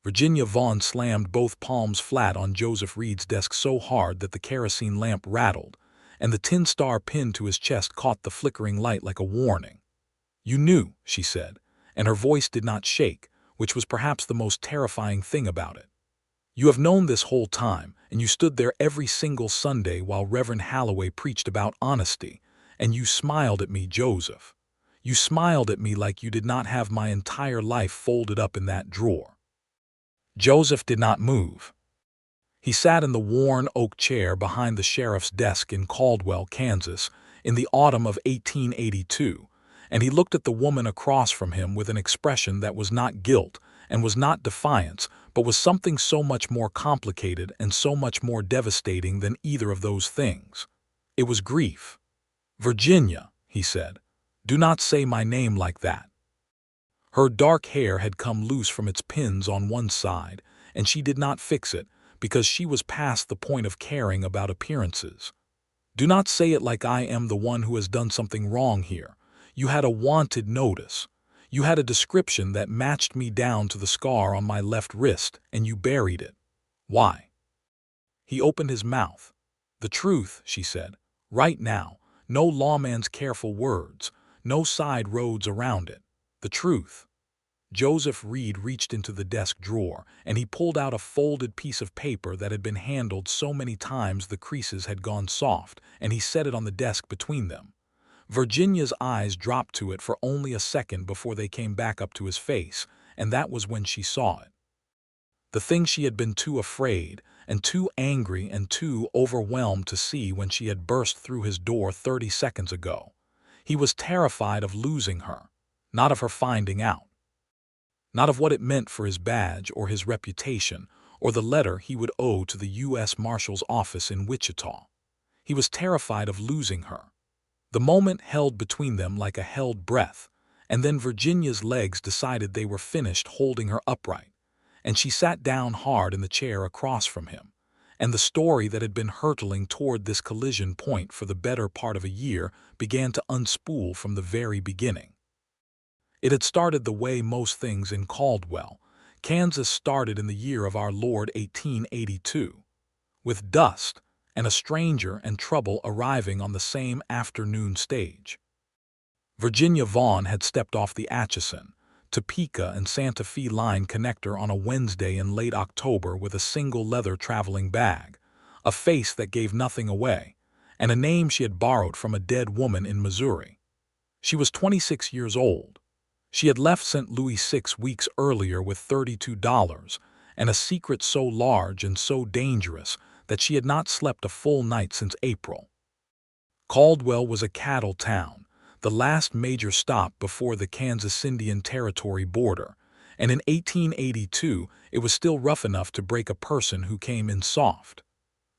Virginia Vaughn slammed both palms flat on Joseph Reed's desk so hard that the kerosene lamp rattled, and the tin star pinned to his chest caught the flickering light like a warning. "You knew," she said, and her voice did not shake, which was perhaps the most terrifying thing about it. "You have known this whole time, and you stood there every single Sunday while Reverend Halloway preached about honesty, and you smiled at me, Joseph. You smiled at me like you did not have my entire life folded up in that drawer." Joseph did not move. He sat in the worn oak chair behind the sheriff's desk in Caldwell, Kansas, in the autumn of 1882, and he looked at the woman across from him with an expression that was not guilt and was not defiance, but was something so much more complicated and so much more devastating than either of those things. It was grief. "Virginia," he said, "do not say my name like that." Her dark hair had come loose from its pins on one side, and she did not fix it, because she was past the point of caring about appearances. "Do not say it like I am the one who has done something wrong here. You had a wanted notice. You had a description that matched me down to the scar on my left wrist, and you buried it. Why?" He opened his mouth. "The truth," she said. "Right now. No lawman's careful words. No side roads around it. The truth." Joseph Reed reached into the desk drawer, and he pulled out a folded piece of paper that had been handled so many times the creases had gone soft, and he set it on the desk between them. Virginia's eyes dropped to it for only a second before they came back up to his face, and that was when she saw it. The thing she had been too afraid and too angry and too overwhelmed to see when she had burst through his door 30 seconds ago. He was terrified of losing her, not of her finding out. Not of what it meant for his badge or his reputation or the letter he would owe to the U.S. Marshal's office in Wichita. He was terrified of losing her. The moment held between them like a held breath, and then Virginia's legs decided they were finished holding her upright, and she sat down hard in the chair across from him, and the story that had been hurtling toward this collision point for the better part of a year began to unspool from the very beginning. It had started the way most things in Caldwell, Kansas started in the year of our Lord 1882, with dust and a stranger and trouble arriving on the same afternoon stage. Virginia Vaughn had stepped off the Atchison, Topeka and Santa Fe line connector on a Wednesday in late October with a single leather traveling bag, a face that gave nothing away, and a name she had borrowed from a dead woman in Missouri. She was 26 years old. She had left St. Louis 6 weeks earlier with $32 and a secret so large and so dangerous that she had not slept a full night since April. Caldwell was a cattle town, the last major stop before the Kansas Indian Territory border, and in 1882 it was still rough enough to break a person who came in soft.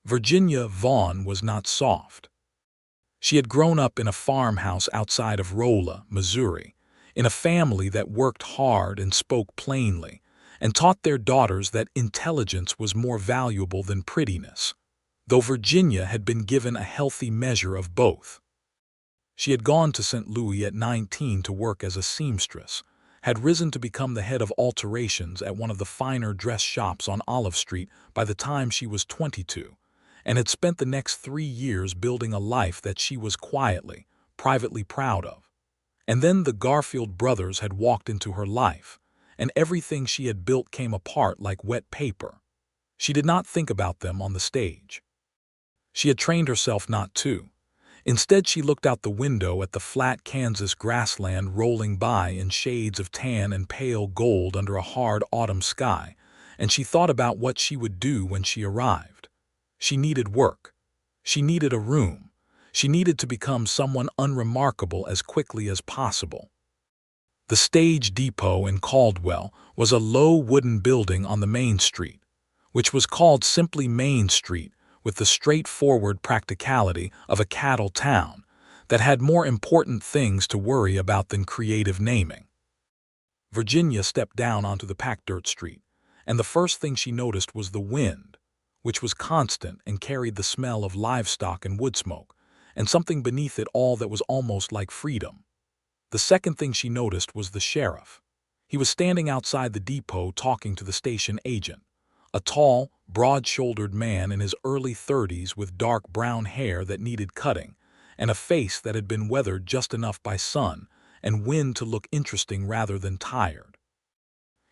Virginia Vaughn was not soft. She had grown up in a farmhouse outside of Rolla, Missouri, in a family that worked hard and spoke plainly, and taught their daughters that intelligence was more valuable than prettiness, though Virginia had been given a healthy measure of both. She had gone to St. Louis at 19 to work as a seamstress, had risen to become the head of alterations at one of the finer dress shops on Olive Street by the time she was 22, and had spent the next 3 years building a life that she was quietly, privately proud of. And then the Garfield brothers had walked into her life, and everything she had built came apart like wet paper. She did not think about them on the stage. She had trained herself not to. Instead, she looked out the window at the flat Kansas grassland rolling by in shades of tan and pale gold under a hard autumn sky, and she thought about what she would do when she arrived. She needed work. She needed a room. She needed to become someone unremarkable as quickly as possible. The stage depot in Caldwell was a low wooden building on the Main Street, which was called simply Main Street with the straightforward practicality of a cattle town that had more important things to worry about than creative naming. Virginia stepped down onto the packed dirt street, and the first thing she noticed was the wind, which was constant and carried the smell of livestock and wood smoke, and something beneath it all that was almost like freedom. The second thing she noticed was the sheriff. He was standing outside the depot talking to the station agent, a tall, broad-shouldered man in his early 30s with dark brown hair that needed cutting, and a face that had been weathered just enough by sun and wind to look interesting rather than tired.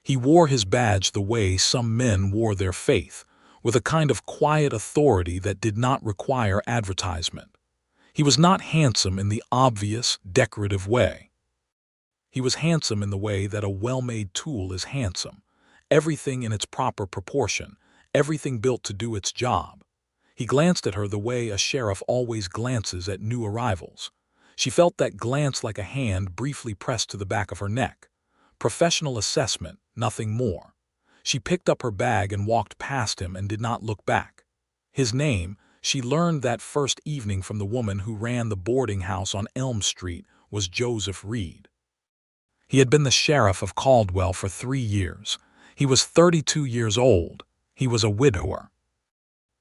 He wore his badge the way some men wore their faith, with a kind of quiet authority that did not require advertisement. He was not handsome in the obvious, decorative way. He was handsome in the way that a well-made tool is handsome, everything in its proper proportion, everything built to do its job. He glanced at her the way a sheriff always glances at new arrivals. She felt that glance like a hand briefly pressed to the back of her neck. Professional assessment, nothing more. She picked up her bag and walked past him and did not look back. His name, she learned that first evening from the woman who ran the boarding house on Elm Street, was Joseph Reed. He had been the sheriff of Caldwell for 3 years. He was 32 years old. He was a widower.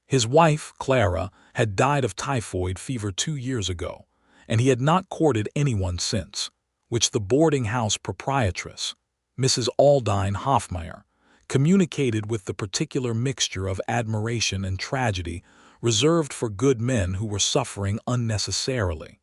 His wife, Clara, had died of typhoid fever 2 years ago, and he had not courted anyone since, which the boarding house proprietress, Mrs. Aldine Hoffmeyer, communicated with the particular mixture of admiration and tragedy reserved for good men who were suffering unnecessarily.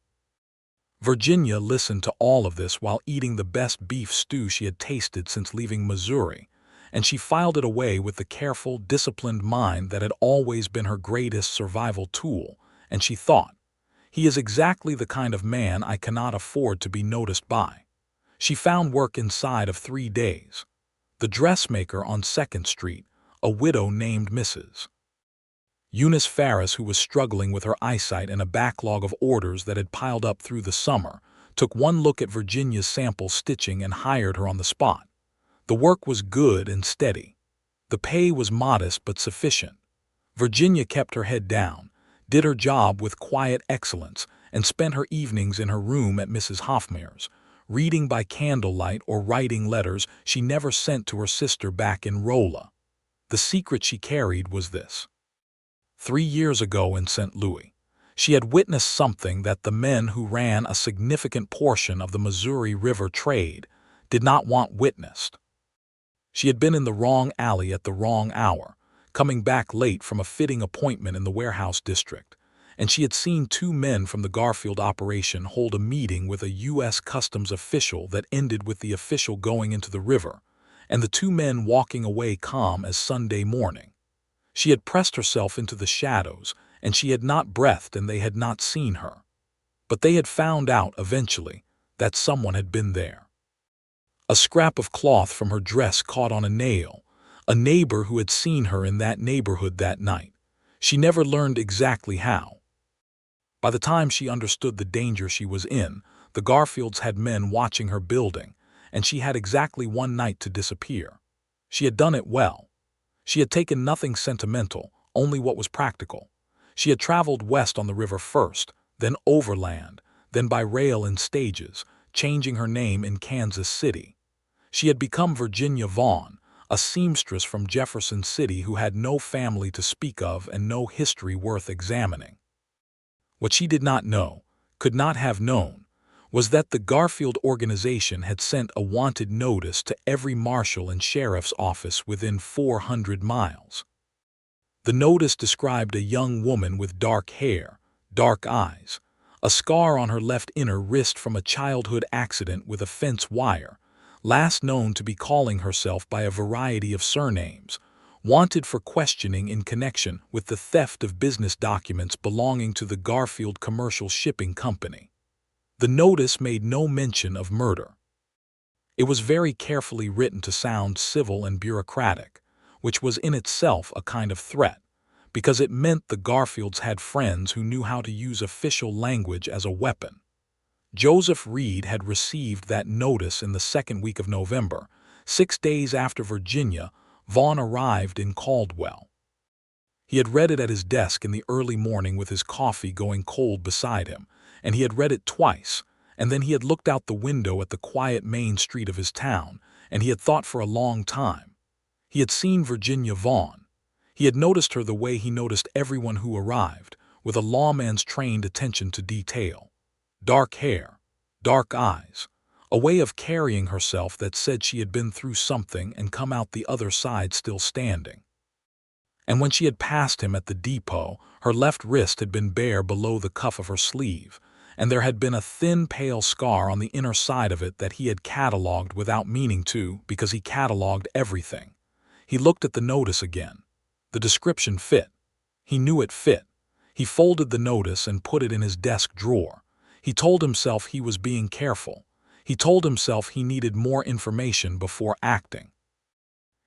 Virginia listened to all of this while eating the best beef stew she had tasted since leaving Missouri, and she filed it away with the careful, disciplined mind that had always been her greatest survival tool, and she thought, "He is exactly the kind of man I cannot afford to be noticed by." She found work inside of 3 days. The dressmaker on 2nd Street, a widow named Mrs. Eunice Ferris, who was struggling with her eyesight and a backlog of orders that had piled up through the summer, took one look at Virginia's sample stitching and hired her on the spot. The work was good and steady. The pay was modest but sufficient. Virginia kept her head down, did her job with quiet excellence, and spent her evenings in her room at Mrs. Hoffmeyer's, reading by candlelight or writing letters she never sent to her sister back in Rolla. The secret she carried was this. 3 years ago in St. Louis, she had witnessed something that the men who ran a significant portion of the Missouri River trade did not want witnessed. She had been in the wrong alley at the wrong hour, coming back late from a fitting appointment in the warehouse district, and she had seen 2 men from the Garfield operation hold a meeting with a U.S. Customs official that ended with the official going into the river, and the 2 men walking away calm as Sunday morning. She had pressed herself into the shadows, and she had not breathed and they had not seen her. But they had found out eventually that someone had been there. A scrap of cloth from her dress caught on a nail, a neighbor who had seen her in that neighborhood that night. She never learned exactly how. By the time she understood the danger she was in, the Garfields had men watching her building, and she had exactly 1 night to disappear. She had done it well. She had taken nothing sentimental, only what was practical. She had traveled west on the river first, then overland, then by rail in stages, changing her name in Kansas City. She had become Virginia Vaughn, a seamstress from Jefferson City who had no family to speak of and no history worth examining. What she did not know, could not have known, was that the Garfield organization had sent a wanted notice to every marshal and sheriff's office within 400 miles. The notice described a young woman with dark hair, dark eyes, a scar on her left inner wrist from a childhood accident with a fence wire, last known to be calling herself by a variety of surnames, wanted for questioning in connection with the theft of business documents belonging to the Garfield Commercial Shipping Company. The notice made no mention of murder. It was very carefully written to sound civil and bureaucratic, which was in itself a kind of threat, because it meant the Garfields had friends who knew how to use official language as a weapon. Joseph Reed had received that notice in the 2nd week of November, 6 days after Virginia Vaughn arrived in Caldwell. He had read it at his desk in the early morning with his coffee going cold beside him, and he had read it twice, and then he had looked out the window at the quiet main street of his town, and he had thought for a long time. He had seen Virginia Vaughn. He had noticed her the way he noticed everyone who arrived, with a lawman's trained attention to detail. Dark hair, dark eyes, a way of carrying herself that said she had been through something and come out the other side still standing. And when she had passed him at the depot, her left wrist had been bare below the cuff of her sleeve, and there had been a thin pale scar on the inner side of it that he had catalogued without meaning to, because he catalogued everything. He looked at the notice again. The description fit. He knew it fit. He folded the notice and put it in his desk drawer. He told himself he was being careful. He told himself he needed more information before acting.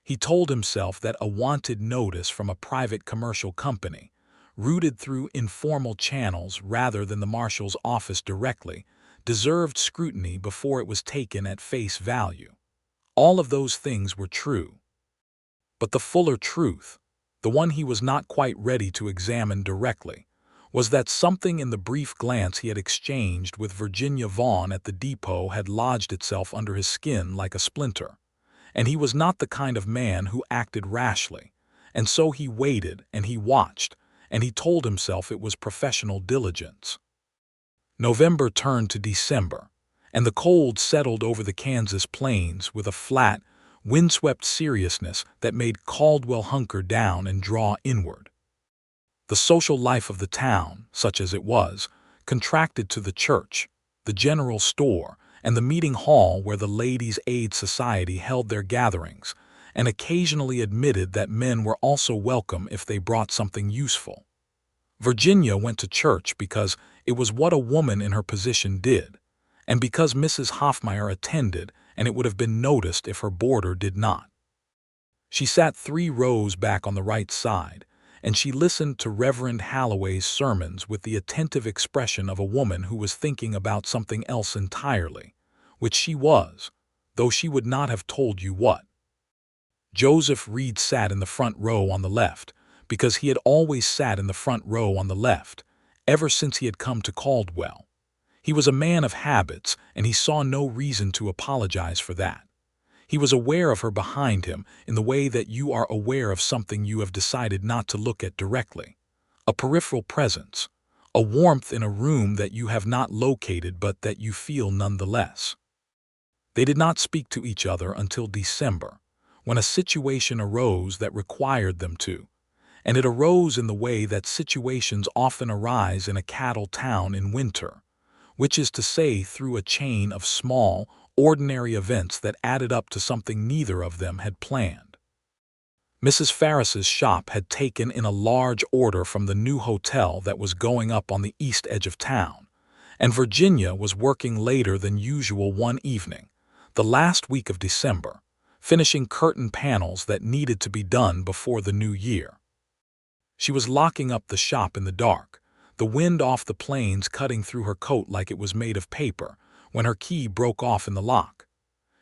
He told himself that a wanted notice from a private commercial company, routed through informal channels rather than the marshal's office directly, deserved scrutiny before it was taken at face value. All of those things were true. But the fuller truth, the one he was not quite ready to examine directly, was that something in the brief glance he had exchanged with Virginia Vaughn at the depot had lodged itself under his skin like a splinter. And he was not the kind of man who acted rashly, and so he waited and he watched, and he told himself it was professional diligence. November turned to December, and the cold settled over the Kansas plains with a flat, windswept seriousness that made Caldwell hunker down and draw inward. The social life of the town, such as it was, contracted to the church, the general store, and the meeting hall where the Ladies' Aid Society held their gatherings, and occasionally admitted that men were also welcome if they brought something useful. Virginia went to church because it was what a woman in her position did, and because Mrs. Hoffmeyer attended, and it would have been noticed if her boarder did not. She sat 3 rows back on the right side, and she listened to Reverend Halloway's sermons with the attentive expression of a woman who was thinking about something else entirely, which she was, though she would not have told you what. Joseph Reed sat in the front row on the left, because he had always sat in the front row on the left, ever since he had come to Caldwell. He was a man of habits, and he saw no reason to apologize for that. He was aware of her behind him in the way that you are aware of something you have decided not to look at directly. A peripheral presence, a warmth in a room that you have not located but that you feel nonetheless. They did not speak to each other until December, when a situation arose that required them to, and it arose in the way that situations often arise in a cattle town in winter, which is to say through a chain of small, ordinary events that added up to something neither of them had planned. Mrs. Ferris's shop had taken in a large order from the new hotel that was going up on the east edge of town, and Virginia was working later than usual one evening, the last week of December, finishing curtain panels that needed to be done before the new year. She was locking up the shop in the dark, the wind off the plains cutting through her coat like it was made of paper, when her key broke off in the lock.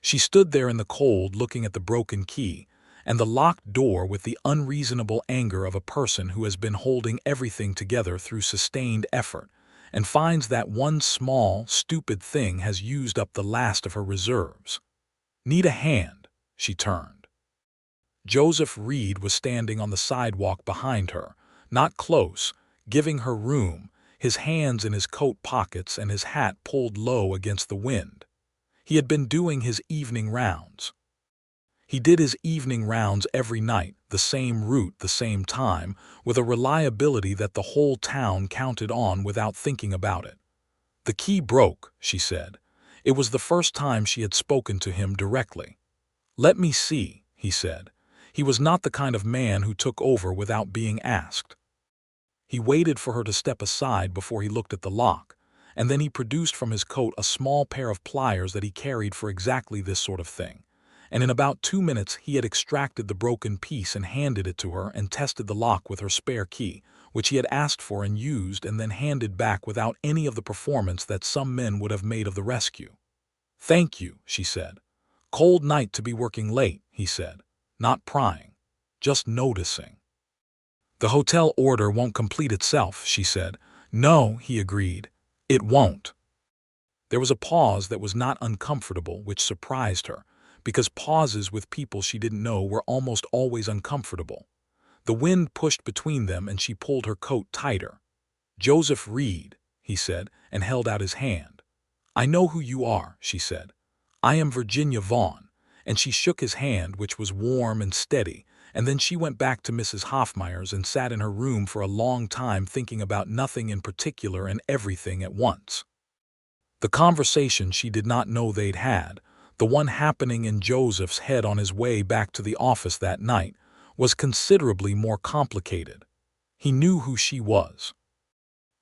She stood there in the cold looking at the broken key and the locked door with the unreasonable anger of a person who has been holding everything together through sustained effort and finds that one small, stupid thing has used up the last of her reserves. "Need a hand," she turned. Joseph Reed was standing on the sidewalk behind her, not close, giving her room, his hands in his coat pockets and his hat pulled low against the wind. He had been doing his evening rounds. He did his evening rounds every night, the same route, the same time, with a reliability that the whole town counted on without thinking about it. "The key broke," she said. It was the first time she had spoken to him directly. "Let me see," he said. He was not the kind of man who took over without being asked. He waited for her to step aside before he looked at the lock, and then he produced from his coat a small pair of pliers that he carried for exactly this sort of thing, and in about 2 minutes he had extracted the broken piece and handed it to her and tested the lock with her spare key, which he had asked for and used and then handed back without any of the performance that some men would have made of the rescue. "Thank you," she said. "Cold night to be working late," he said, not prying, just noticing. "The hotel order won't complete itself," she said. "No," he agreed, "it won't." There was a pause that was not uncomfortable, which surprised her, because pauses with people she didn't know were almost always uncomfortable. The wind pushed between them and she pulled her coat tighter. "Joseph Reed," he said, and held out his hand. "I know who you are," she said. "I am Virginia Vaughn," and she shook his hand, which was warm and steady, and then she went back to Mrs. Hoffmeyer's and sat in her room for a long time thinking about nothing in particular and everything at once. The conversation she did not know they'd had, the one happening in Joseph's head on his way back to the office that night, was considerably more complicated. He knew who she was.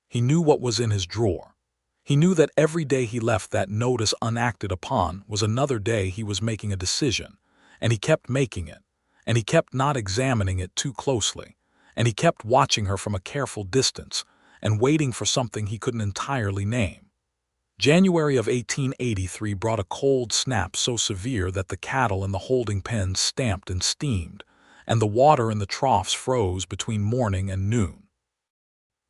He knew what was in his drawer. He knew that every day he left that notice unacted upon was another day he was making a decision, and he kept making it, and he kept not examining it too closely, and he kept watching her from a careful distance and waiting for something he couldn't entirely name. January of 1883 brought a cold snap so severe that the cattle in the holding pens stamped and steamed, and the water in the troughs froze between morning and noon.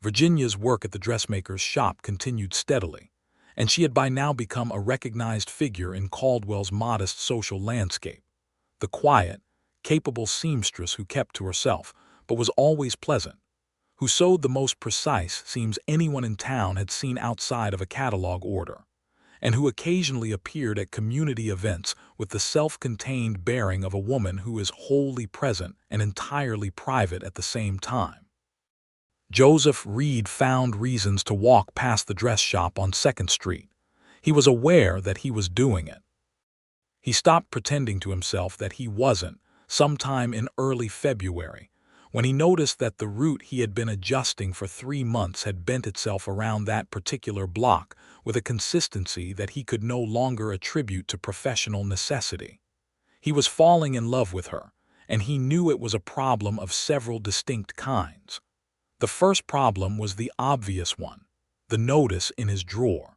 Virginia's work at the dressmaker's shop continued steadily, and she had by now become a recognized figure in Caldwell's modest social landscape. The quiet, capable seamstress who kept to herself, but was always pleasant, who sewed the most precise seams anyone in town had seen outside of a catalog order, and who occasionally appeared at community events with the self-contained bearing of a woman who is wholly present and entirely private at the same time. Joseph Reed found reasons to walk past the dress shop on 2nd Street. He was aware that he was doing it. He stopped pretending to himself that he wasn't, sometime in early February, when he noticed that the route he had been adjusting for 3 months had bent itself around that particular block with a consistency that he could no longer attribute to professional necessity. He was falling in love with her, and he knew it was a problem of several distinct kinds. The first problem was the obvious one, the notice in his drawer.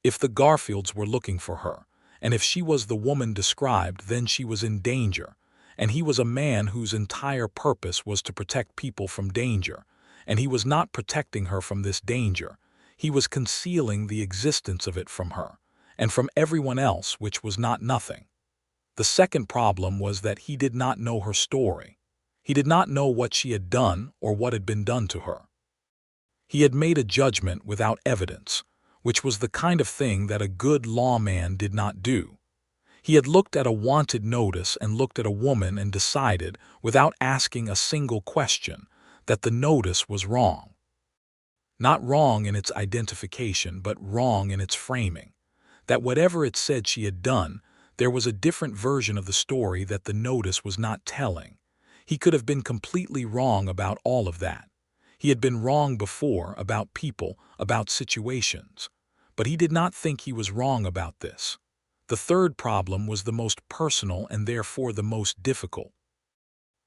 If the Garfields were looking for her, and if she was the woman described, then she was in danger, and he was a man whose entire purpose was to protect people from danger, and he was not protecting her from this danger. He was concealing the existence of it from her, and from everyone else, which was not nothing. The second problem was that he did not know her story. He did not know what she had done or what had been done to her. He had made a judgment without evidence, which was the kind of thing that a good lawman did not do. He had looked at a wanted notice and looked at a woman and decided, without asking a single question, that the notice was wrong. Not wrong in its identification, but wrong in its framing. That whatever it said she had done, there was a different version of the story that the notice was not telling. He could have been completely wrong about all of that. He had been wrong before about people, about situations. But he did not think he was wrong about this. The third problem was the most personal and therefore the most difficult.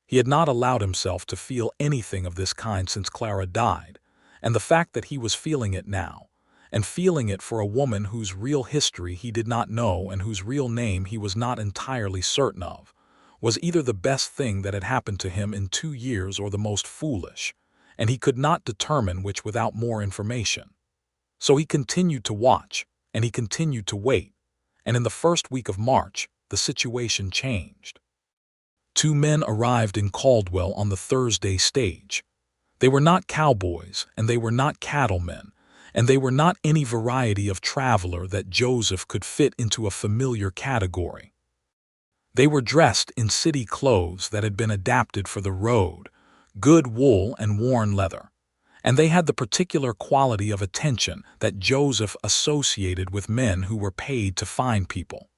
He had not allowed himself to feel anything of this kind since Clara died, and the fact that he was feeling it now, and feeling it for a woman whose real history he did not know and whose real name he was not entirely certain of, was either the best thing that had happened to him in 2 years or the most foolish, and he could not determine which without more information. So he continued to watch, and he continued to wait, and in the first week of March, the situation changed. 2 men arrived in Caldwell on the Thursday stage. They were not cowboys, and they were not cattlemen, and they were not any variety of traveler that Joseph could fit into a familiar category. They were dressed in city clothes that had been adapted for the road, good wool and worn leather, and they had the particular quality of attention that Joseph associated with men who were paid to find people.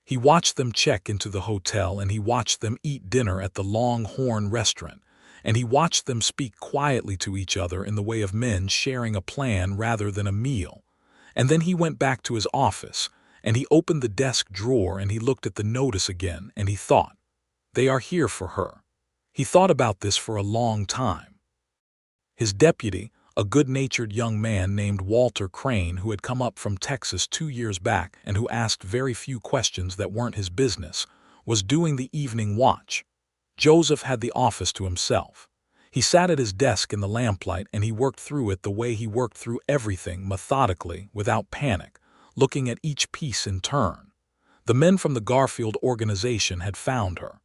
He watched them check into the hotel, and he watched them eat dinner at the Longhorn restaurant, and he watched them speak quietly to each other in the way of men sharing a plan rather than a meal. And then he went back to his office, and he opened the desk drawer and he looked at the notice again, and he thought, "They are here for her." He thought about this for a long time. His deputy, a good-natured young man named Walter Crane, who had come up from Texas 2 years back and who asked very few questions that weren't his business, was doing the evening watch. Joseph had the office to himself. He sat at his desk in the lamplight and he worked through it the way he worked through everything, methodically, without panic, looking at each piece in turn. The men from the Garfield organization had found her.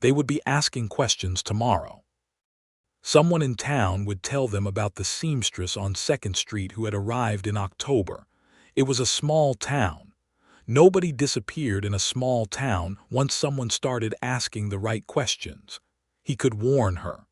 They would be asking questions tomorrow. Someone in town would tell them about the seamstress on 2nd Street who had arrived in October. It was a small town. Nobody disappeared in a small town once someone started asking the right questions. He could warn her.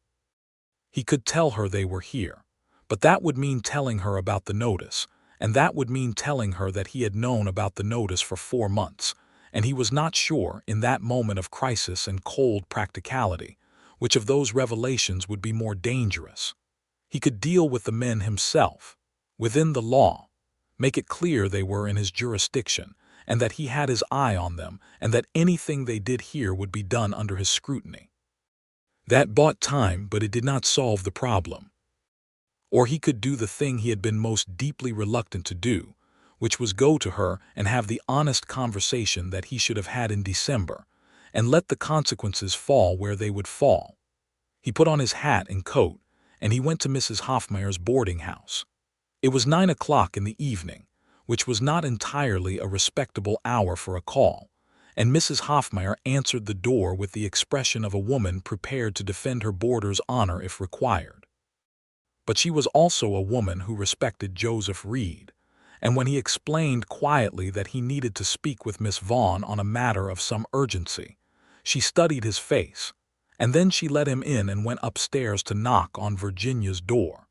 He could tell her they were here. But that would mean telling her about the notice, and that would mean telling her that he had known about the notice for 4 months, and he was not sure, in that moment of crisis and cold practicality, which of those revelations would be more dangerous. He could deal with the men himself, within the law, make it clear they were in his jurisdiction, and that he had his eye on them, and that anything they did here would be done under his scrutiny. That bought time, but it did not solve the problem. Or he could do the thing he had been most deeply reluctant to do, which was go to her and have the honest conversation that he should have had in December, and let the consequences fall where they would fall. He put on his hat and coat, and he went to Mrs. Hoffmeyer's boarding house. It was 9 o'clock in the evening, which was not entirely a respectable hour for a call, and Mrs. Hoffmeyer answered the door with the expression of a woman prepared to defend her boarder's honor if required. But she was also a woman who respected Joseph Reed, and when he explained quietly that he needed to speak with Miss Vaughn on a matter of some urgency, she studied his face, and then she let him in and went upstairs to knock on Virginia's door.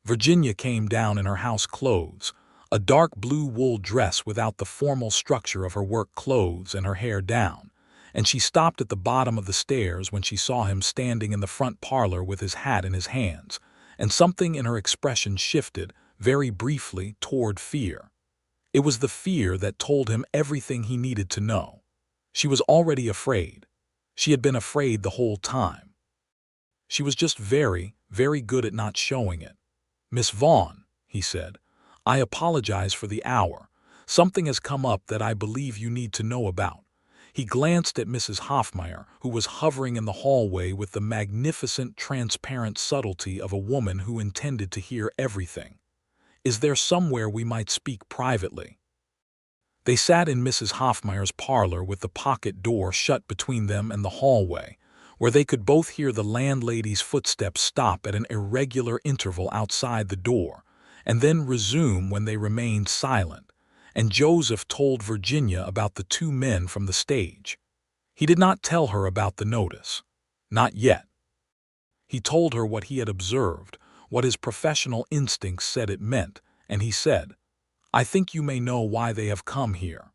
Virginia came down in her house clothes, a dark blue wool dress without the formal structure of her work clothes and her hair down, and she stopped at the bottom of the stairs when she saw him standing in the front parlor with his hat in his hands, and something in her expression shifted, very briefly, toward fear. It was the fear that told him everything he needed to know. She was already afraid. She had been afraid the whole time. She was just very, very good at not showing it. "Miss Vaughn," he said, "I apologize for the hour. Something has come up that I believe you need to know about." He glanced at Mrs. Hoffmeyer, who was hovering in the hallway with the magnificent, transparent subtlety of a woman who intended to hear everything. "Is there somewhere we might speak privately?" They sat in Mrs. Hoffmeyer's parlor with the pocket door shut between them and the hallway, where they could both hear the landlady's footsteps stop at an irregular interval outside the door, and then resume when they remained silent, and Joseph told Virginia about the 2 men from the stage. He did not tell her about the notice. Not yet. He told her what he had observed, what his professional instincts said it meant, and he said, "I think you may know why they have come here."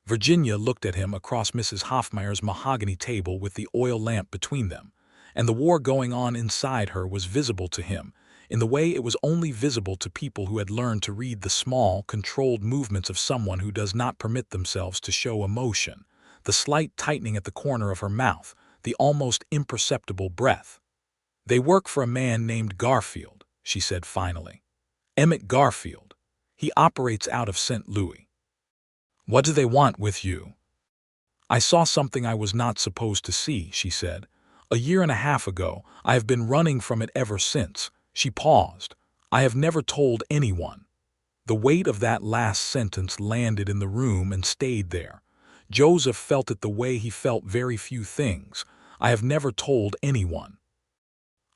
Virginia looked at him across Mrs. Hoffmeyer's mahogany table with the oil lamp between them, and the war going on inside her was visible to him, in the way it was only visible to people who had learned to read the small, controlled movements of someone who does not permit themselves to show emotion, the slight tightening at the corner of her mouth, the almost imperceptible breath. "They work for a man named Garfield," she said finally. "Emmett Garfield. He operates out of St. Louis." "What do they want with you?" "I saw something I was not supposed to see," she said. "A year and a half ago. I have been running from it ever since." She paused. "I have never told anyone." The weight of that last sentence landed in the room and stayed there. Joseph felt it the way he felt very few things. "I have never told anyone."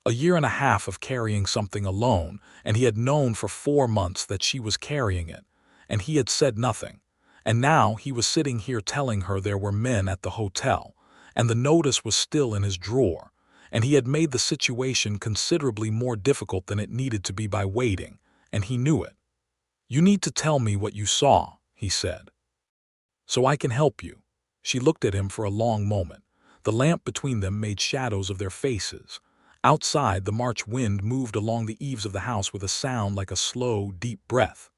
A year and a half of carrying something alone, and he had known for 4 months that she was carrying it, and he had said nothing. And now he was sitting here telling her there were men at the hotel, and the notice was still in his drawer, and he had made the situation considerably more difficult than it needed to be by waiting, and he knew it. "You need to tell me what you saw," he said, "so I can help you." She looked at him for a long moment. The lamp between them made shadows of their faces. Outside, the March wind moved along the eaves of the house with a sound like a slow, deep breath.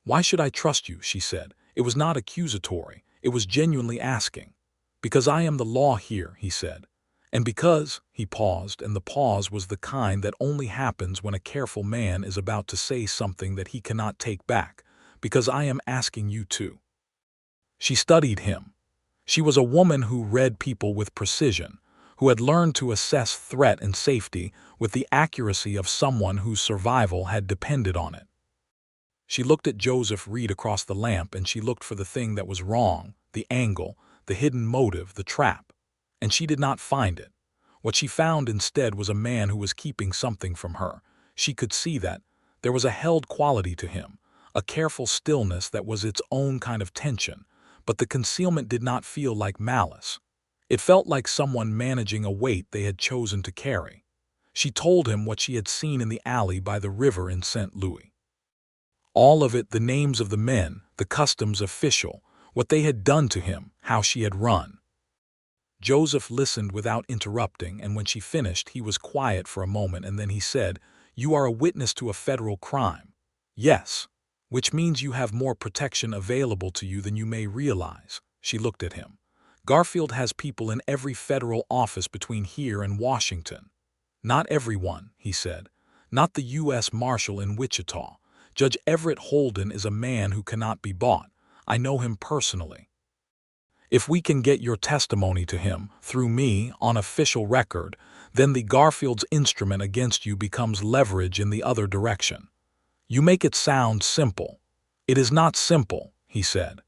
"Why should I trust you?" she said. It was not accusatory. It was genuinely asking. "Because I am the law here," he said. "And because—" he paused, and the pause was the kind that only happens when a careful man is about to say something that he cannot take back. "Because I am asking you to." She studied him. She was a woman who read people with precision, who had learned to assess threat and safety with the accuracy of someone whose survival had depended on it. She looked at Joseph Reed across the lamp, and she looked for the thing that was wrong, the angle, the hidden motive, the trap. And she did not find it. What she found instead was a man who was keeping something from her. She could see that. There was a held quality to him, a careful stillness that was its own kind of tension, but the concealment did not feel like malice. It felt like someone managing a weight they had chosen to carry. She told him what she had seen in the alley by the river in St. Louis. All of it, the names of the men, the customs official, what they had done to him, how she had run. Joseph listened without interrupting, and when she finished, he was quiet for a moment, and then he said, "You are a witness to a federal crime." "Yes, which means you have more protection available to you than you may realize." She looked at him. "Garfield has people in every federal office between here and Washington." "Not everyone," he said. "Not the U.S. Marshal in Wichita. Judge Everett Holden is a man who cannot be bought. I know him personally. If we can get your testimony to him, through me, on official record, then the Garfield's instrument against you becomes leverage in the other direction. You make it sound simple. It is not simple," he said.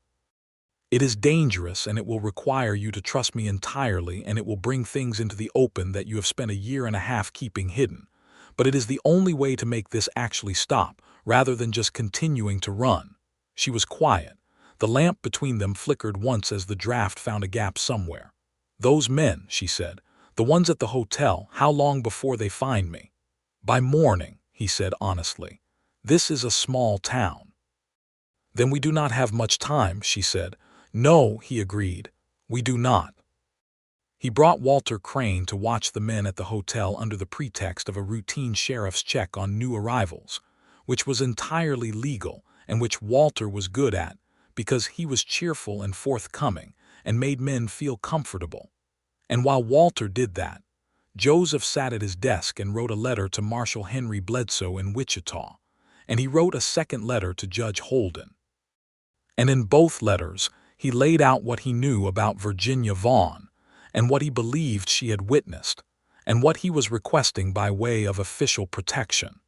"It is dangerous, and it will require you to trust me entirely, and it will bring things into the open that you have spent a year and a half keeping hidden. But it is the only way to make this actually stop, rather than just continuing to run." She was quiet. The lamp between them flickered once as the draft found a gap somewhere. "Those men," she said, "the ones at the hotel, how long before they find me?" "By morning," he said honestly. "This is a small town." "Then we do not have much time," she said. "No," he agreed. "We do not." He brought Walter Crane to watch the men at the hotel under the pretext of a routine sheriff's check on new arrivals, which was entirely legal and which Walter was good at because he was cheerful and forthcoming and made men feel comfortable. And while Walter did that, Joseph sat at his desk and wrote a letter to Marshal Henry Bledsoe in Wichita, and he wrote a second letter to Judge Holden. And in both letters, he laid out what he knew about Virginia Vaughn and what he believed she had witnessed and what he was requesting by way of official protection.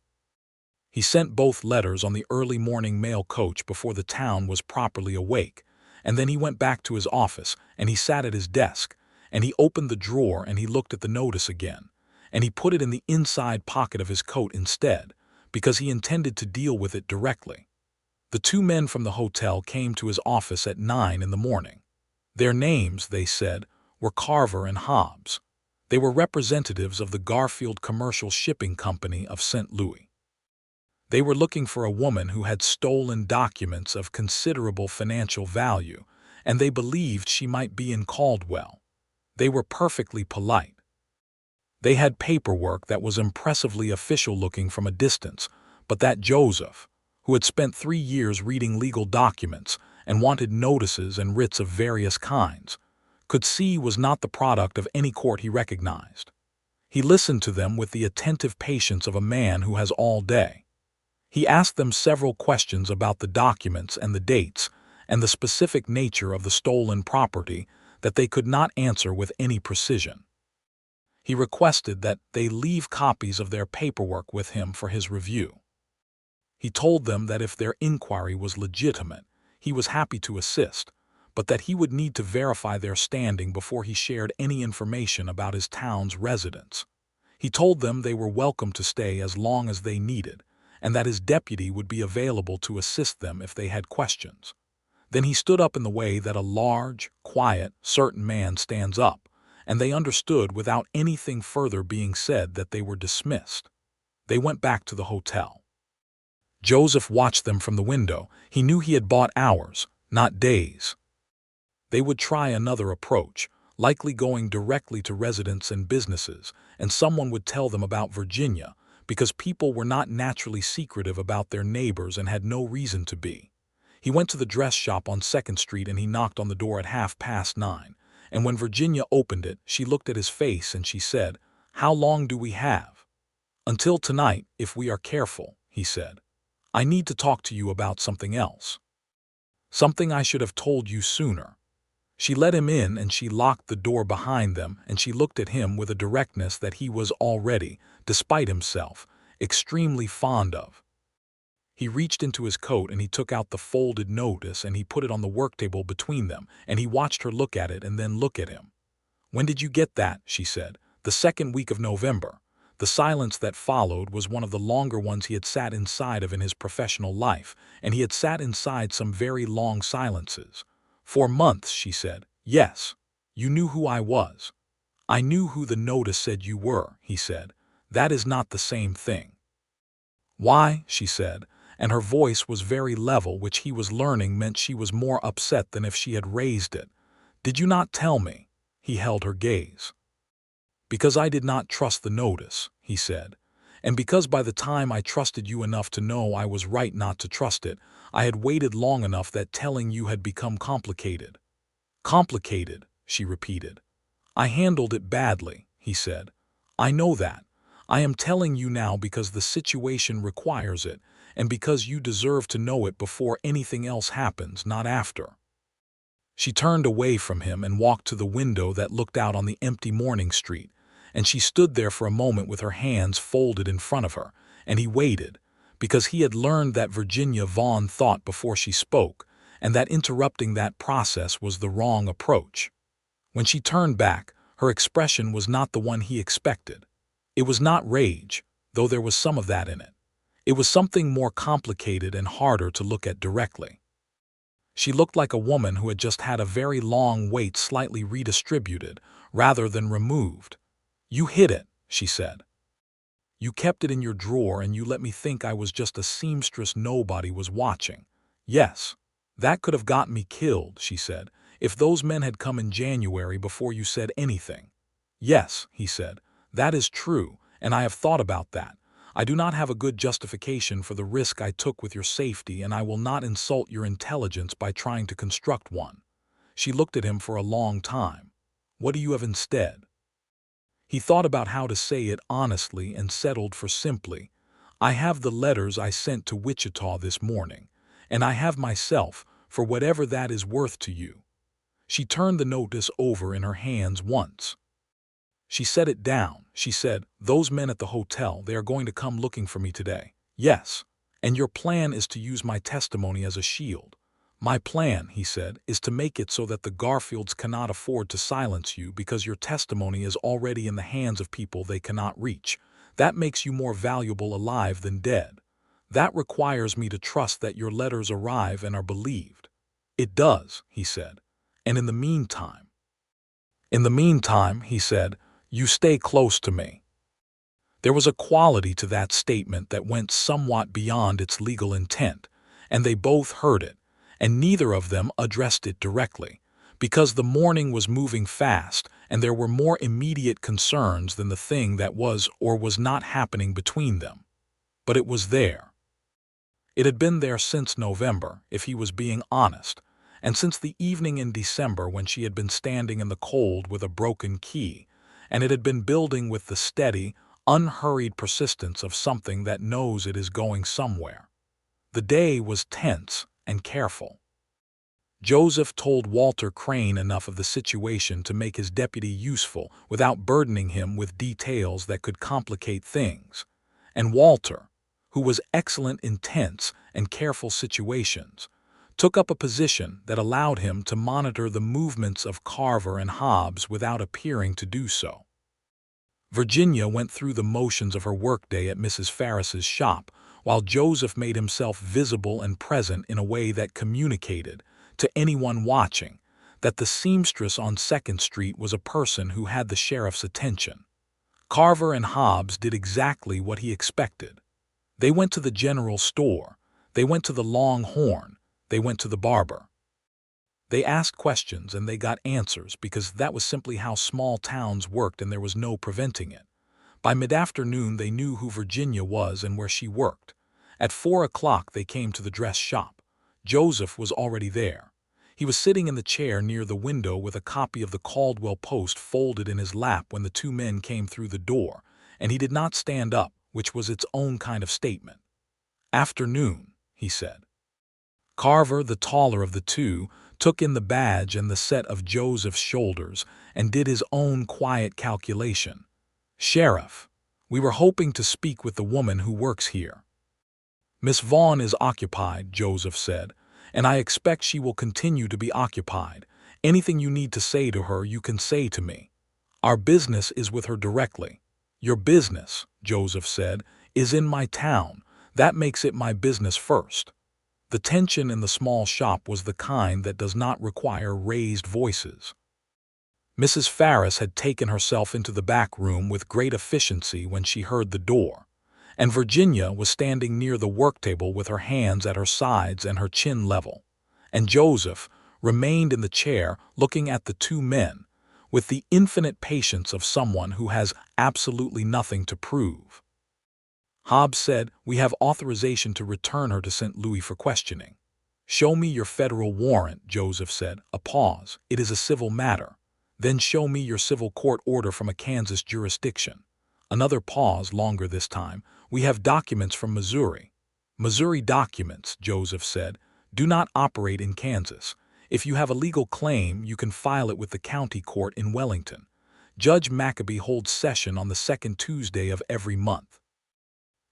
He sent both letters on the early morning mail coach before the town was properly awake, and then he went back to his office and he sat at his desk, and he opened the drawer and he looked at the notice again, and he put it in the inside pocket of his coat instead, because he intended to deal with it directly. The two men from the hotel came to his office at 9 in the morning. Their names, they said, were Carver and Hobbs. They were representatives of the Garfield Commercial Shipping Company of St. Louis. They were looking for a woman who had stolen documents of considerable financial value, and they believed she might be in Caldwell. They were perfectly polite. They had paperwork that was impressively official-looking from a distance, but that Joseph, who had spent 3 years reading legal documents and wanted notices and writs of various kinds, could see was not the product of any court he recognized. He listened to them with the attentive patience of a man who has all day. He asked them several questions about the documents and the dates and the specific nature of the stolen property that they could not answer with any precision. He requested that they leave copies of their paperwork with him for his review. He told them that if their inquiry was legitimate, he was happy to assist, but that he would need to verify their standing before he shared any information about his town's residents. He told them they were welcome to stay as long as they needed, and that his deputy would be available to assist them if they had questions. Then he stood up in the way that a large, quiet, certain man stands up, and they understood without anything further being said that they were dismissed. They went back to the hotel. Joseph watched them from the window. He knew he had bought hours, not days. They would try another approach, likely going directly to residents and businesses, and someone would tell them about Virginia, because people were not naturally secretive about their neighbors and had no reason to be. He went to the dress shop on 2nd Street and he knocked on the door at 9:30, and when Virginia opened it, she looked at his face and she said, "How long do we have?" "Until tonight, if we are careful," he said. "I need to talk to you about something else. Something I should have told you sooner." She let him in and she locked the door behind them, and she looked at him with a directness that he was already, despite himself, extremely fond of. He reached into his coat and he took out the folded notice and he put it on the work table between them, and he watched her look at it and then look at him. "When did you get that?" she said. "The 2nd week of November. The silence that followed was one of the longer ones he had sat inside of in his professional life, and he had sat inside some very long silences. "For months," she said. "Yes. You knew who I was." "I knew who the notice said you were," he said. "That is not the same thing." "Why?" she said, and her voice was very level, which he was learning meant she was more upset than if she had raised it. "Did you not tell me?" He held her gaze. "Because I did not trust the notice," he said, "and because by the time I trusted you enough to know I was right not to trust it, I had waited long enough that telling you had become complicated." "Complicated," she repeated. "I handled it badly," he said. "I know that. I am telling you now because the situation requires it, and because you deserve to know it before anything else happens, not after." She turned away from him and walked to the window that looked out on the empty morning street, and she stood there for a moment with her hands folded in front of her, and he waited, because he had learned that Virginia Vaughn thought before she spoke, and that interrupting that process was the wrong approach. When she turned back, her expression was not the one he expected. It was not rage, though there was some of that in it. It was something more complicated and harder to look at directly. She looked like a woman who had just had a very long wait slightly redistributed, rather than removed. "You hid it," she said. "You kept it in your drawer and you let me think I was just a seamstress nobody was watching." "Yes. That could have gotten me killed," she said, "if those men had come in January before you said anything." "Yes," he said, "that is true, and I have thought about that. I do not have a good justification for the risk I took with your safety, and I will not insult your intelligence by trying to construct one." She looked at him for a long time. "What do you have instead?" He thought about how to say it honestly and settled for simply, "I have the letters I sent to Wichita this morning, and I have myself, for whatever that is worth to you." She turned the notice over in her hands once. She set it down. She said, "Those men at the hotel, they are going to come looking for me today." "Yes. And your plan is to use my testimony as a shield." "My plan," he said, "is to make it so that the Garfields cannot afford to silence you because your testimony is already in the hands of people they cannot reach. That makes you more valuable alive than dead. That requires me to trust that your letters arrive and are believed." "It does," he said. "And in the meantime—" "In the meantime," he said, "you stay close to me." There was a quality to that statement that went somewhat beyond its legal intent, and they both heard it, and neither of them addressed it directly, because the morning was moving fast and there were more immediate concerns than the thing that was or was not happening between them. But it was there. It had been there since November, if he was being honest, and since the evening in December when she had been standing in the cold with a broken key, and it had been building with the steady, unhurried persistence of something that knows it is going somewhere. The day was tense and careful. Joseph told Walter Crane enough of the situation to make his deputy useful without burdening him with details that could complicate things. And Walter, who was excellent in tense and careful situations, took up a position that allowed him to monitor the movements of Carver and Hobbs without appearing to do so. Virginia went through the motions of her workday at Mrs. Ferris's shop, while Joseph made himself visible and present in a way that communicated, to anyone watching, that the seamstress on 2nd Street was a person who had the sheriff's attention. Carver and Hobbs did exactly what he expected. They went to the general store, they went to the Long Horn, they went to the barber. They asked questions and they got answers because that was simply how small towns worked and there was no preventing it. By mid-afternoon they knew who Virginia was and where she worked. At 4 o'clock they came to the dress shop. Joseph was already there. He was sitting in the chair near the window with a copy of the Caldwell Post folded in his lap when the two men came through the door, and he did not stand up, which was its own kind of statement. "Afternoon," he said. Carver, the taller of the two, took in the badge and the set of Joseph's shoulders and did his own quiet calculation. "Sheriff, we were hoping to speak with the woman who works here." "Miss Vaughn is occupied," Joseph said, "and I expect she will continue to be occupied. Anything you need to say to her you can say to me. Our business is with her directly." Your business, Joseph said, is in my town. That makes it my business first. The tension in the small shop was the kind that does not require raised voices. Mrs. Ferris had taken herself into the back room with great efficiency when she heard the door, and Virginia was standing near the work table with her hands at her sides and her chin level, and Joseph remained in the chair looking at the two men with the infinite patience of someone who has absolutely nothing to prove. Hobbs said, "We have authorization to return her to St. Louis for questioning." "Show me your federal warrant," Joseph said. A pause. "It is a civil matter." "Then show me your civil court order from a Kansas jurisdiction." Another pause, longer this time. "We have documents from Missouri." "Missouri documents," Joseph said, "do not operate in Kansas. If you have a legal claim, you can file it with the county court in Wellington. Judge Maccabee holds session on the second Tuesday of every month.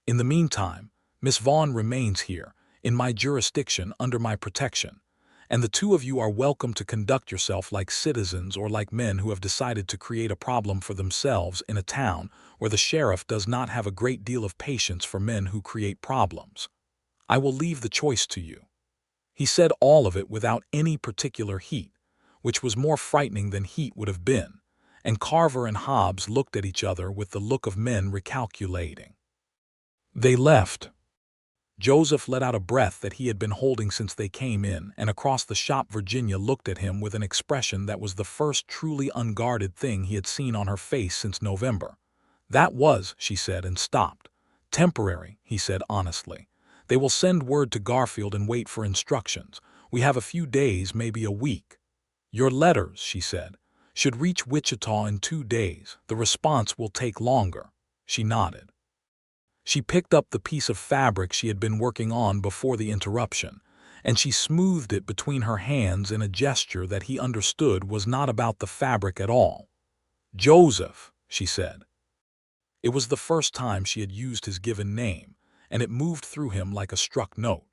In the meantime, Miss Vaughn remains here, in my jurisdiction, under my protection, and the two of you are welcome to conduct yourself like citizens or like men who have decided to create a problem for themselves in a town where the sheriff does not have a great deal of patience for men who create problems. I will leave the choice to you." He said all of it without any particular heat, which was more frightening than heat would have been, and Carver and Hobbs looked at each other with the look of men recalculating. They left. Joseph let out a breath that he had been holding since they came in, and across the shop Virginia looked at him with an expression that was the first truly unguarded thing he had seen on her face since November. "That was," she said, and stopped. "Temporary," he said honestly. "They will send word to Garfield and wait for instructions. We have a few days, maybe a week." "Your letters," she said, "should reach Wichita in 2 days. The response will take longer." She nodded. She picked up the piece of fabric she had been working on before the interruption, and she smoothed it between her hands in a gesture that he understood was not about the fabric at all. "Joseph," she said. It was the first time she had used his given name, and it moved through him like a struck note.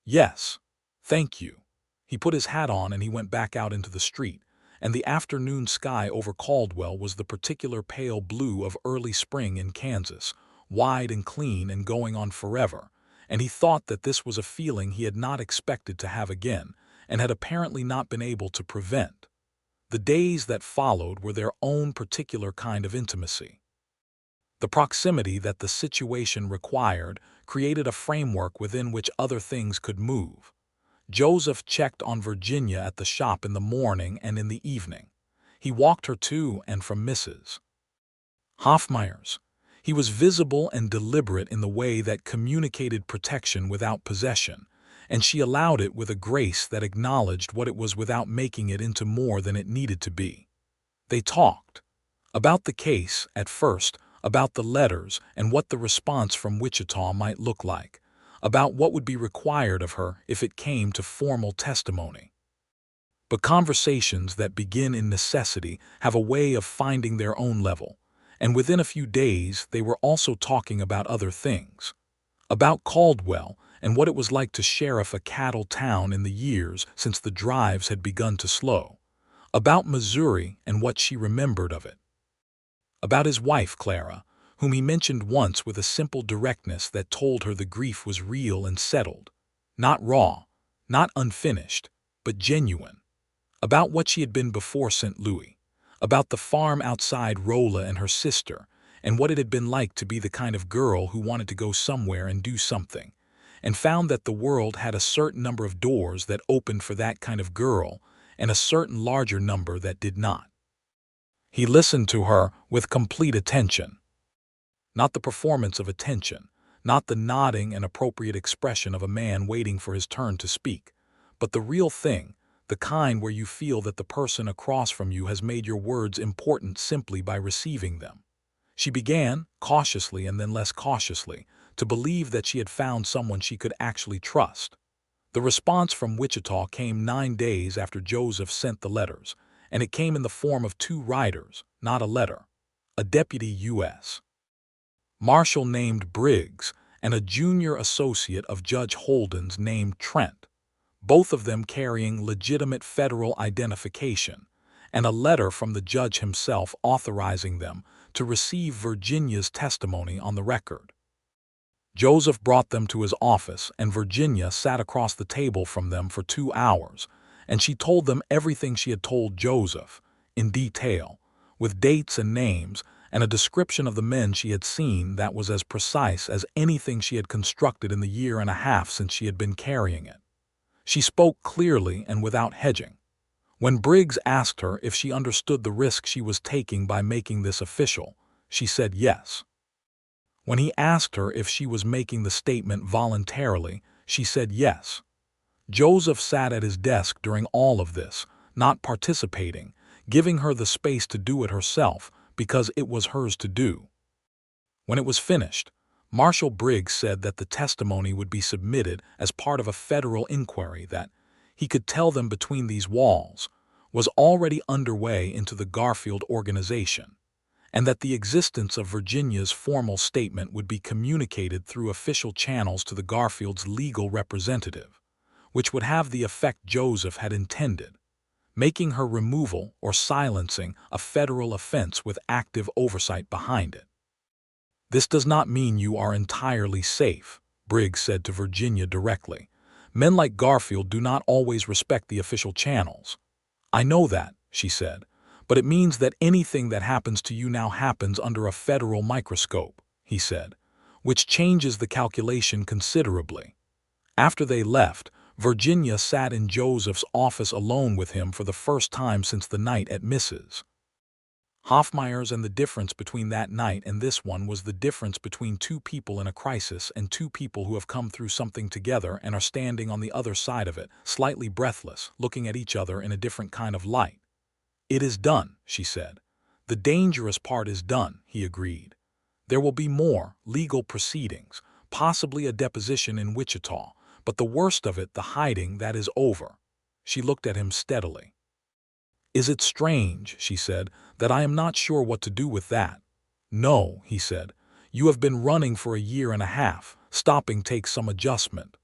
"Yes, thank you." He put his hat on and he went back out into the street, and the afternoon sky over Caldwell was the particular pale blue of early spring in Kansas, wide and clean and going on forever, and he thought that this was a feeling he had not expected to have again and had apparently not been able to prevent. The days that followed were their own particular kind of intimacy. The proximity that the situation required created a framework within which other things could move. Joseph checked on Virginia at the shop in the morning and in the evening. He walked her to and from Mrs. Hoffmeyer's. He was visible and deliberate in the way that communicated protection without possession, and she allowed it with a grace that acknowledged what it was without making it into more than it needed to be. They talked. About the case, at first, about the letters and what the response from Wichita might look like, about what would be required of her if it came to formal testimony. But conversations that begin in necessity have a way of finding their own level, and within a few days they were also talking about other things. About Caldwell and what it was like to sheriff a cattle town in the years since the drives had begun to slow. About Missouri and what she remembered of it. About his wife, Clara, whom he mentioned once with a simple directness that told her the grief was real and settled. Not raw, not unfinished, but genuine. About what she had been before St. Louis. About the farm outside Rolla and her sister, and what it had been like to be the kind of girl who wanted to go somewhere and do something, and found that the world had a certain number of doors that opened for that kind of girl, and a certain larger number that did not. He listened to her with complete attention. Not the performance of attention, not the nodding and appropriate expression of a man waiting for his turn to speak, but the real thing, the kind where you feel that the person across from you has made your words important simply by receiving them. She began, cautiously and then less cautiously, to believe that she had found someone she could actually trust. The response from Wichita came 9 days after Joseph sent the letters, and it came in the form of 2 riders, not a letter. A deputy U.S. Marshal named Briggs and a junior associate of Judge Holden's named Trent, both of them carrying legitimate federal identification, and a letter from the judge himself authorizing them to receive Virginia's testimony on the record. Joseph brought them to his office, and Virginia sat across the table from them for 2 hours, and she told them everything she had told Joseph, in detail, with dates and names, and a description of the men she had seen that was as precise as anything she had constructed in the year and a half since she had been carrying it. She spoke clearly and without hedging. When Briggs asked her if she understood the risk she was taking by making this official, she said yes. When he asked her if she was making the statement voluntarily, she said yes. Joseph sat at his desk during all of this, not participating, giving her the space to do it herself because it was hers to do. When it was finished, Marshal Briggs said that the testimony would be submitted as part of a federal inquiry that, he could tell them between these walls, was already underway into the Garfield organization, and that the existence of Virginia's formal statement would be communicated through official channels to the Garfield's legal representative, which would have the effect Joseph had intended, making her removal or silencing a federal offense with active oversight behind it. "This does not mean you are entirely safe," Briggs said to Virginia directly. "Men like Garfield do not always respect the official channels." "I know that," she said, "but it means that anything that happens to you now happens under a federal microscope," he said, "which changes the calculation considerably." After they left, Virginia sat in Joseph's office alone with him for the first time since the night at Mrs. Hoffmeyer's, and the difference between that night and this one was the difference between two people in a crisis and two people who have come through something together and are standing on the other side of it, slightly breathless, looking at each other in a different kind of light. "It is done," she said. "The dangerous part is done," he agreed. "There will be more legal proceedings, possibly a deposition in Wichita, but the worst of it, the hiding, that is over." She looked at him steadily. "Is it strange," she said, "that I am not sure what to do with that?" "No," he said. "You have been running for a year and a half. Stopping takes some adjustment."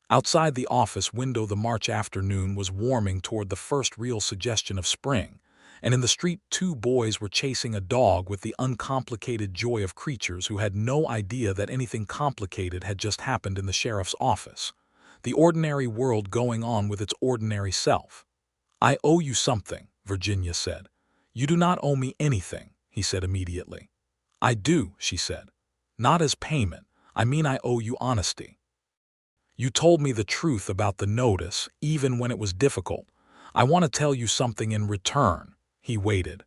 Outside the office window the March afternoon was warming toward the first real suggestion of spring, and in the street 2 boys were chasing a dog with the uncomplicated joy of creatures who had no idea that anything complicated had just happened in the sheriff's office. The ordinary world going on with its ordinary self. "I owe you something," Virginia said. "You do not owe me anything," he said immediately. "I do," she said. "Not as payment. I mean I owe you honesty. You told me the truth about the notice, even when it was difficult. I want to tell you something in return." He waited.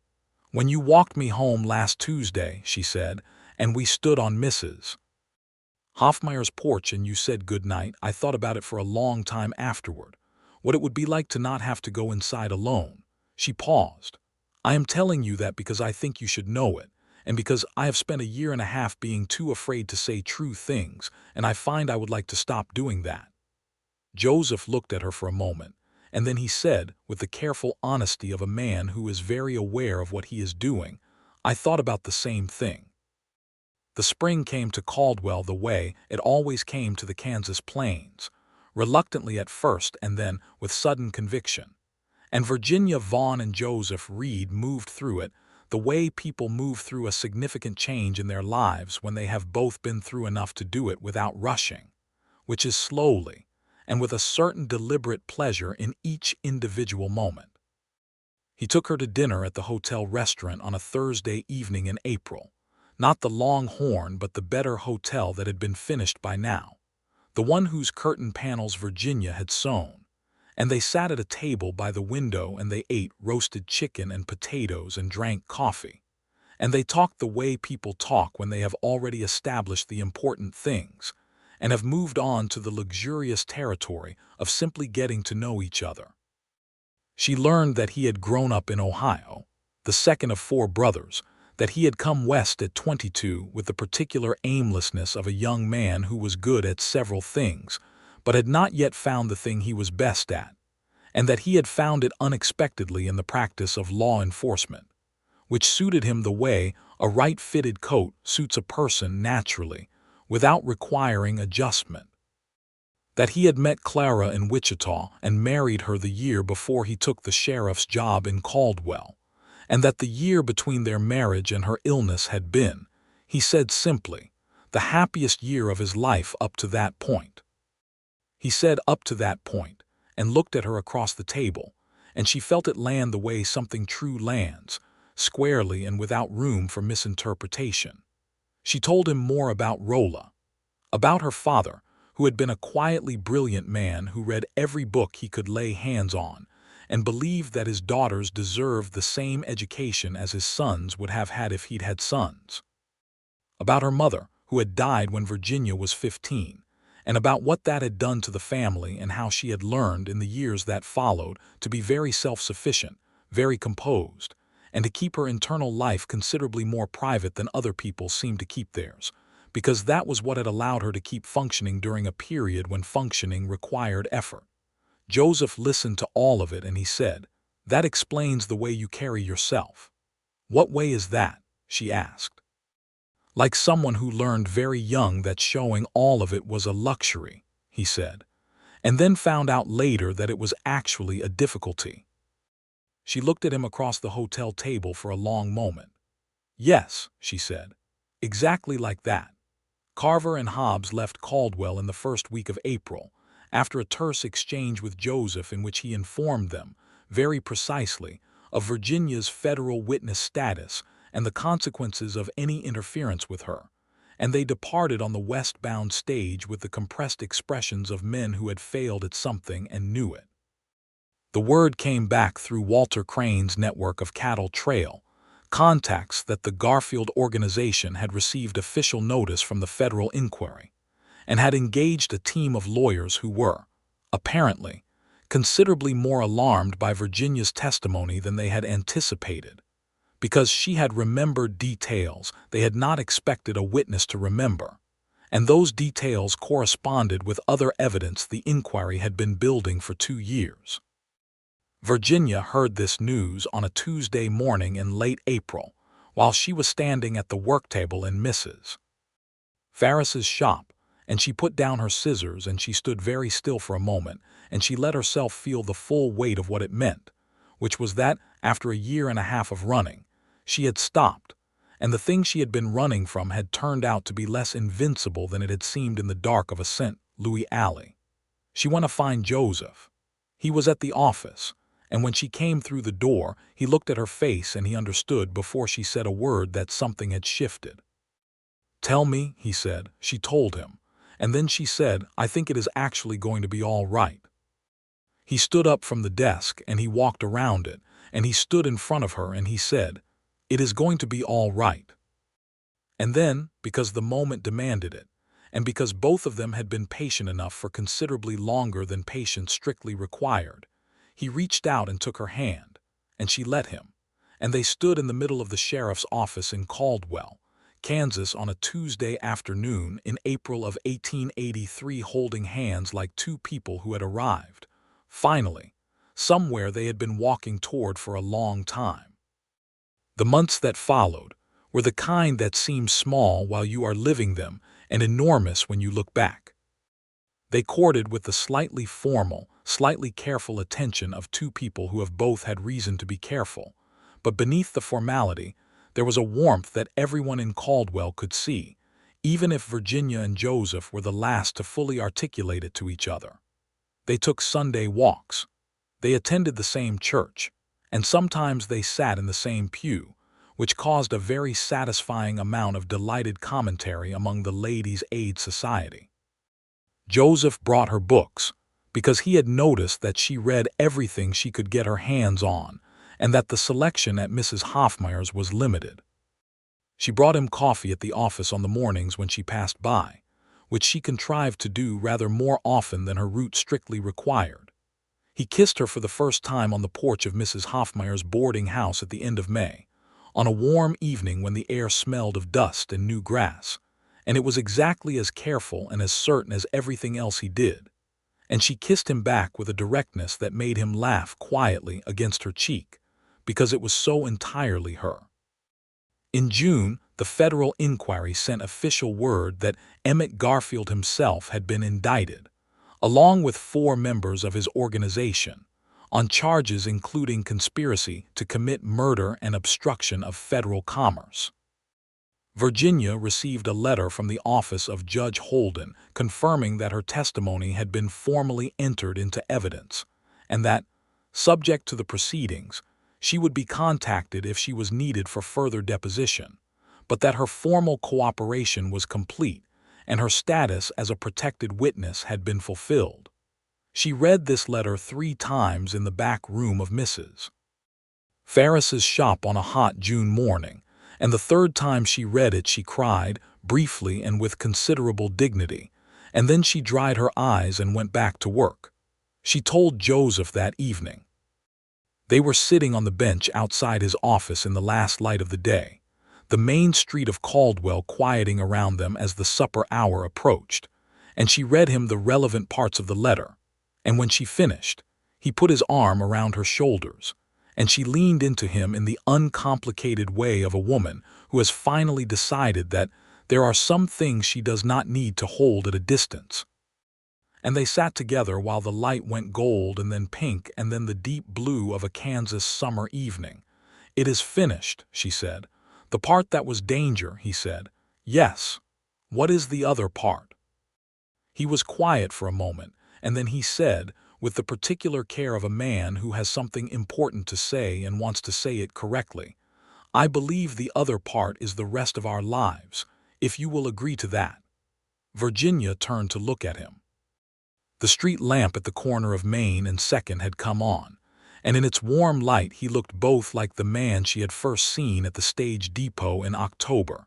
"When you walked me home last Tuesday," she said, "and we stood on Mrs. Hoffmeyer's porch and you said good night, I thought about it for a long time afterward. What it would be like to not have to go inside alone." She paused. "I am telling you that because I think you should know it, and because I have spent a year and a half being too afraid to say true things, and I find I would like to stop doing that." Joseph looked at her for a moment, and then he said, with the careful honesty of a man who is very aware of what he is doing, "I thought about the same thing." The spring came to Caldwell the way it always came to the Kansas plains, reluctantly at first and then with sudden conviction. And Virginia Vaughn and Joseph Reed moved through it the way people move through a significant change in their lives when they have both been through enough to do it without rushing, which is slowly, and with a certain deliberate pleasure in each individual moment. He took her to dinner at the hotel restaurant on a Thursday evening in April, not the Longhorn but the better hotel that had been finished by now, the one whose curtain panels Virginia had sewn, and they sat at a table by the window and they ate roasted chicken and potatoes and drank coffee, and they talked the way people talk when they have already established the important things and have moved on to the luxurious territory of simply getting to know each other. She learned that he had grown up in Ohio, the second of 4 brothers, that he had come west at 22 with the particular aimlessness of a young man who was good at several things, but had not yet found the thing he was best at, and that he had found it unexpectedly in the practice of law enforcement, which suited him the way a right-fitted coat suits a person naturally, without requiring adjustment. That he had met Clara in Wichita and married her the year before he took the sheriff's job in Caldwell, and that the year between their marriage and her illness had been, he said simply, the happiest year of his life up to that point. He said up to that point, and looked at her across the table, and she felt it land the way something true lands, squarely and without room for misinterpretation. She told him more about Rolla, about her father, who had been a quietly brilliant man who read every book he could lay hands on, and believed that his daughters deserved the same education as his sons would have had if he'd had sons. About her mother, who had died when Virginia was 15, and about what that had done to the family and how she had learned in the years that followed to be very self-sufficient, very composed, and to keep her internal life considerably more private than other people seemed to keep theirs, because that was what had allowed her to keep functioning during a period when functioning required effort. Joseph listened to all of it and he said, "That explains the way you carry yourself." "What way is that?" she asked. "Like someone who learned very young that showing all of it was a luxury," he said, "and then found out later that it was actually a difficulty." She looked at him across the hotel table for a long moment. "Yes," she said, "exactly like that." Carver and Hobbs left Caldwell in the first week of April, after a terse exchange with Joseph in which he informed them, very precisely, of Virginia's federal witness status and the consequences of any interference with her, and they departed on the westbound stage with the compressed expressions of men who had failed at something and knew it. The word came back through Walter Crane's network of cattle trail contacts that the Garfield organization had received official notice from the federal inquiry and had engaged a team of lawyers who were, apparently, considerably more alarmed by Virginia's testimony than they had anticipated, because she had remembered details they had not expected a witness to remember, and those details corresponded with other evidence the inquiry had been building for 2 years. Virginia heard this news on a Tuesday morning in late April, while she was standing at the work table in Mrs. Ferris's shop, and she put down her scissors and she stood very still for a moment, and she let herself feel the full weight of what it meant, which was that, after a year and a half of running, she had stopped, and the thing she had been running from had turned out to be less invincible than it had seemed in the dark of a St. Louis alley. She went to find Joseph. He was at the office, and when she came through the door, he looked at her face and he understood before she said a word that something had shifted. "Tell me," he said. She told him, and then she said, "I think it is actually going to be all right." He stood up from the desk and he walked around it, and he stood in front of her and he said, "It is going to be all right." And then, because the moment demanded it, and because both of them had been patient enough for considerably longer than patience strictly required, he reached out and took her hand, and she let him, and they stood in the middle of the sheriff's office in Caldwell, Kansas on a Tuesday afternoon in April of 1883, holding hands like two people who had arrived, finally, somewhere they had been walking toward for a long time. The months that followed were the kind that seem small while you are living them and enormous when you look back. They courted with the slightly formal, slightly careful attention of two people who have both had reason to be careful, but beneath the formality, there was a warmth that everyone in Caldwell could see, even if Virginia and Joseph were the last to fully articulate it to each other. They took Sunday walks. They attended the same church, and sometimes they sat in the same pew, which caused a very satisfying amount of delighted commentary among the Ladies' Aid Society. Joseph brought her books, because he had noticed that she read everything she could get her hands on, and that the selection at Mrs. Hoffmeyer's was limited. She brought him coffee at the office on the mornings when she passed by, which she contrived to do rather more often than her route strictly required. He kissed her for the first time on the porch of Mrs. Hoffmeyer's boarding house at the end of May, on a warm evening when the air smelled of dust and new grass, and it was exactly as careful and as certain as everything else he did, and she kissed him back with a directness that made him laugh quietly against her cheek, because it was so entirely her. In June, the federal inquiry sent official word that Emmett Garfield himself had been indicted, along with 4 members of his organization, on charges including conspiracy to commit murder and obstruction of federal commerce. Virginia received a letter from the office of Judge Holden confirming that her testimony had been formally entered into evidence, and that, subject to the proceedings, she would be contacted if she was needed for further deposition, but that her formal cooperation was complete and her status as a protected witness had been fulfilled. She read this letter 3 times in the back room of Mrs. Ferris's shop on a hot June morning, and the 3rd time she read it she cried, briefly and with considerable dignity, and then she dried her eyes and went back to work. She told Joseph that evening. They were sitting on the bench outside his office in the last light of the day, the main street of Caldwell quieting around them as the supper hour approached, and she read him the relevant parts of the letter, and when she finished, he put his arm around her shoulders, and she leaned into him in the uncomplicated way of a woman who has finally decided that there are some things she does not need to hold at a distance. And they sat together while the light went gold and then pink and then the deep blue of a Kansas summer evening. "It is finished," she said. "The part that was danger," he said. "Yes. What is the other part?" He was quiet for a moment, and then he said, with the particular care of a man who has something important to say and wants to say it correctly, "I believe the other part is the rest of our lives, if you will agree to that." Virginia turned to look at him. The street lamp at the corner of Main and 2nd had come on, and in its warm light he looked both like the man she had first seen at the stage depot in October,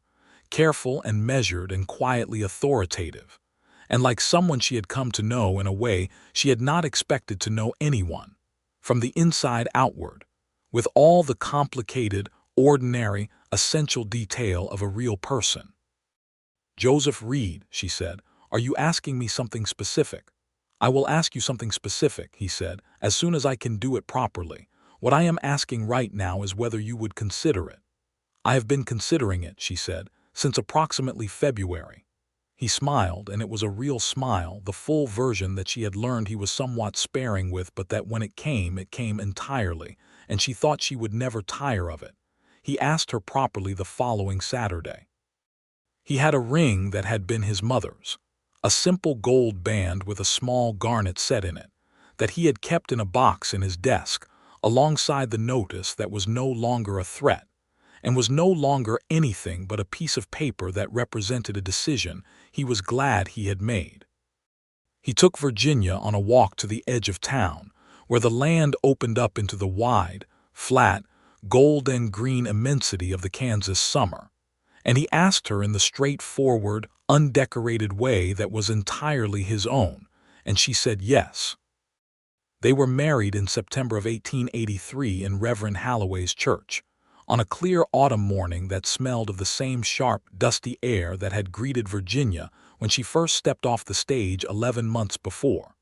careful and measured and quietly authoritative, and like someone she had come to know in a way she had not expected to know anyone, from the inside outward, with all the complicated, ordinary, essential detail of a real person. "Joseph Reed," she said, "are you asking me something specific?" "I will ask you something specific," he said, "as soon as I can do it properly. What I am asking right now is whether you would consider it." "I have been considering it," she said, "since approximately February." He smiled, and it was a real smile, the full version that she had learned he was somewhat sparing with, but that when it came entirely, and she thought she would never tire of it. He asked her properly the following Saturday. He had a ring that had been his mother's, a simple gold band with a small garnet set in it, that he had kept in a box in his desk, alongside the notice that was no longer a threat, and was no longer anything but a piece of paper that represented a decision he was glad he had made. He took Virginia on a walk to the edge of town, where the land opened up into the wide, flat, gold and green immensity of the Kansas summer, and he asked her in the straightforward, undecorated way that was entirely his own, and she said yes. They were married in September of 1883 in Reverend Halloway's church, on a clear autumn morning that smelled of the same sharp, dusty air that had greeted Virginia when she first stepped off the stage 11 months before.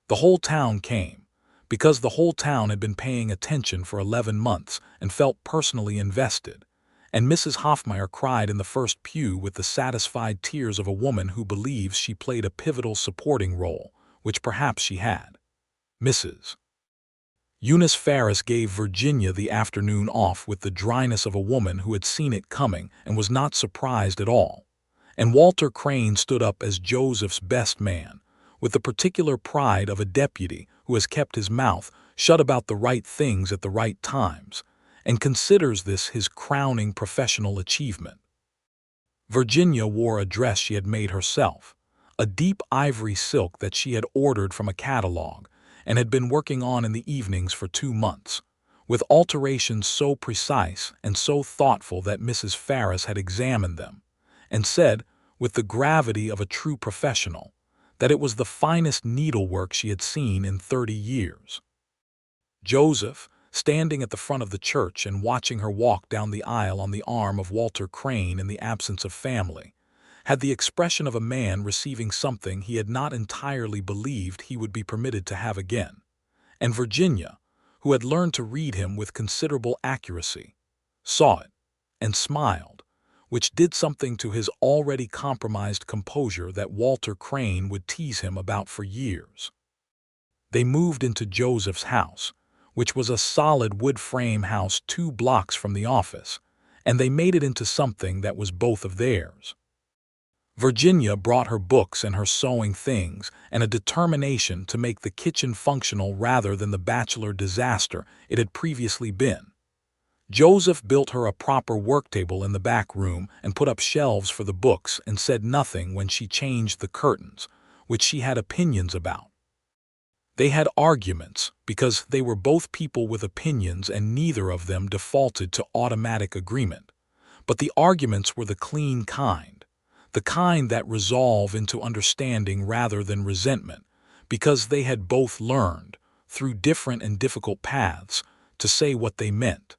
The whole town came, because the whole town had been paying attention for 11 months and felt personally invested, and Mrs. Hoffmeyer cried in the first pew with the satisfied tears of a woman who believes she played a pivotal supporting role, which perhaps she had. Mrs. Eunice Ferris gave Virginia the afternoon off with the dryness of a woman who had seen it coming and was not surprised at all, and Walter Crane stood up as Joseph's best man, with the particular pride of a deputy who has kept his mouth shut about the right things at the right times, and considers this his crowning professional achievement. Virginia wore a dress she had made herself, a deep ivory silk that she had ordered from a catalog and had been working on in the evenings for 2 months, with alterations so precise and so thoughtful that Mrs. Ferris had examined them, and said, with the gravity of a true professional, that it was the finest needlework she had seen in 30 years. Joseph, standing at the front of the church and watching her walk down the aisle on the arm of Walter Crane in the absence of family, had the expression of a man receiving something he had not entirely believed he would be permitted to have again, and Virginia, who had learned to read him with considerable accuracy, saw it and smiled, which did something to his already compromised composure that Walter Crane would tease him about for years. They moved into Joseph's house, which was a solid wood frame house 2 blocks from the office, and they made it into something that was both of theirs. Virginia brought her books and her sewing things and a determination to make the kitchen functional rather than the bachelor disaster it had previously been. Joseph built her a proper work table in the back room and put up shelves for the books and said nothing when she changed the curtains, which she had opinions about. They had arguments because they were both people with opinions and neither of them defaulted to automatic agreement. But the arguments were the clean kind, the kind that resolve into understanding rather than resentment, because they had both learned, through different and difficult paths, to say what they meant.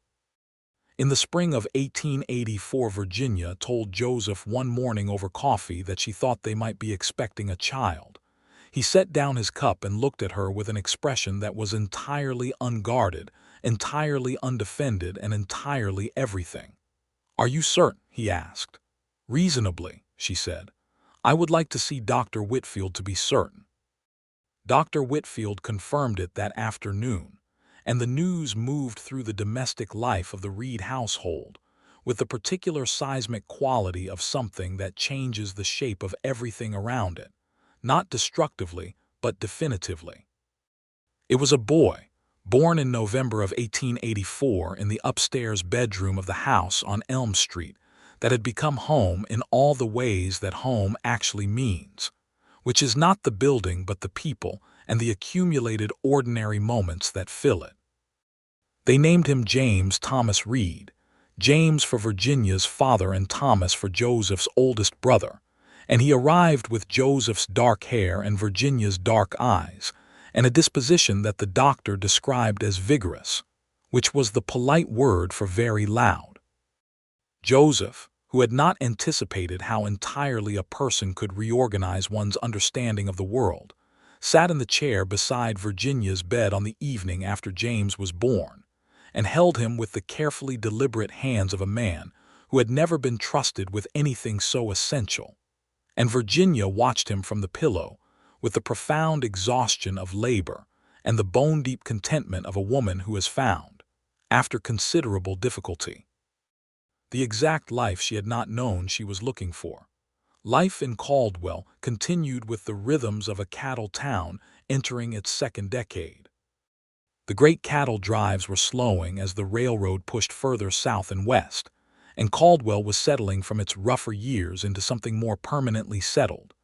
In the spring of 1884, Virginia told Joseph one morning over coffee that she thought they might be expecting a child. He set down his cup and looked at her with an expression that was entirely unguarded, entirely undefended, and entirely everything. "Are you certain?" he asked. "Reasonably," she said. "I would like to see Dr. Whitfield to be certain." Dr. Whitfield confirmed it that afternoon, and the news moved through the domestic life of the Reed household, with the particular seismic quality of something that changes the shape of everything around it, not destructively, but definitively. It was a boy, born in November of 1884 in the upstairs bedroom of the house on Elm Street, that had become home in all the ways that home actually means, which is not the building but the people and the accumulated ordinary moments that fill it. They named him James Thomas Reed, James for Virginia's father and Thomas for Joseph's oldest brother, and he arrived with Joseph's dark hair and Virginia's dark eyes, and a disposition that the doctor described as vigorous, which was the polite word for very loud. Joseph, who had not anticipated how entirely a person could reorganize one's understanding of the world, sat in the chair beside Virginia's bed on the evening after James was born, and held him with the carefully deliberate hands of a man who had never been trusted with anything so essential. And Virginia watched him from the pillow, with the profound exhaustion of labor and the bone-deep contentment of a woman who has found, after considerable difficulty, the exact life she had not known she was looking for. Life in Caldwell continued with the rhythms of a cattle town entering its second decade. The great cattle drives were slowing as the railroad pushed further south and west, and Caldwell was settling from its rougher years into something more permanently settled,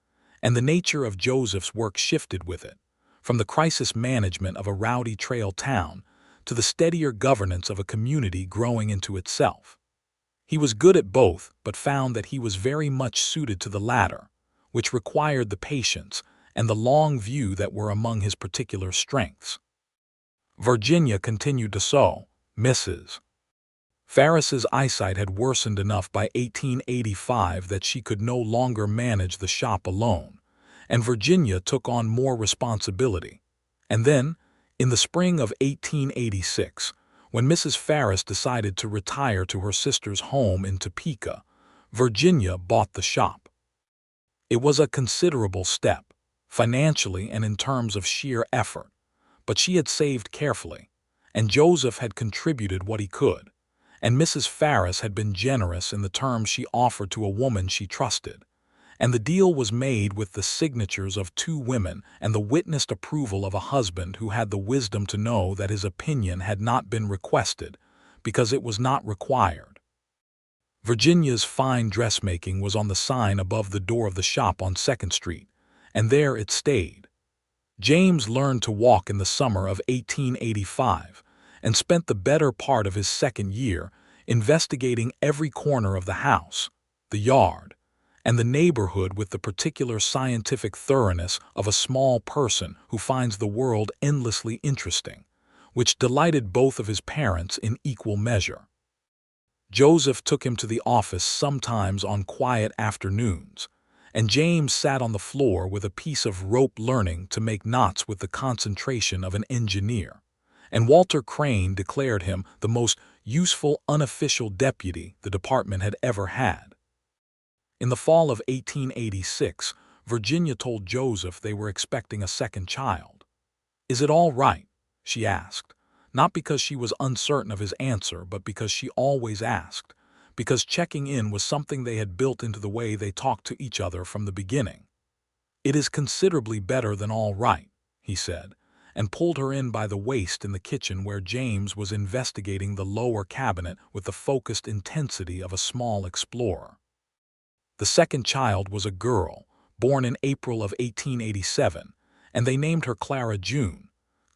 and the nature of Joseph's work shifted with it, from the crisis management of a rowdy trail town to the steadier governance of a community growing into itself. He was good at both, but found that he was very much suited to the latter, which required the patience and the long view that were among his particular strengths. Virginia continued to sew. Mrs. Ferris's eyesight had worsened enough by 1885 that she could no longer manage the shop alone, and Virginia took on more responsibility. And then, in the spring of 1886, when Mrs. Ferris decided to retire to her sister's home in Topeka, Virginia bought the shop. It was a considerable step, financially and in terms of sheer effort, but she had saved carefully, and Joseph had contributed what he could, and Mrs. Ferris had been generous in the terms she offered to a woman she trusted, and the deal was made with the signatures of 2 women and the witnessed approval of a husband who had the wisdom to know that his opinion had not been requested because it was not required. Virginia's fine dressmaking was on the sign above the door of the shop on 2nd Street, and there it stayed. James learned to walk in the summer of 1885 and spent the better part of his second year investigating every corner of the house, the yard, and the neighborhood with the particular scientific thoroughness of a small person who finds the world endlessly interesting, which delighted both of his parents in equal measure. Joseph took him to the office sometimes on quiet afternoons, and James sat on the floor with a piece of rope learning to make knots with the concentration of an engineer, and Walter Crane declared him the most useful unofficial deputy the department had ever had. In the fall of 1886, Virginia told Joseph they were expecting a second child. "Is it all right?" she asked, Not because she was uncertain of his answer, but because she always asked, because checking in was something they had built into the way they talked to each other from the beginning. "It is considerably better than all right," he said, and pulled her in by the waist in the kitchen where James was investigating the lower cabinet with the focused intensity of a small explorer. The second child was a girl, born in April of 1887, and they named her Clara June.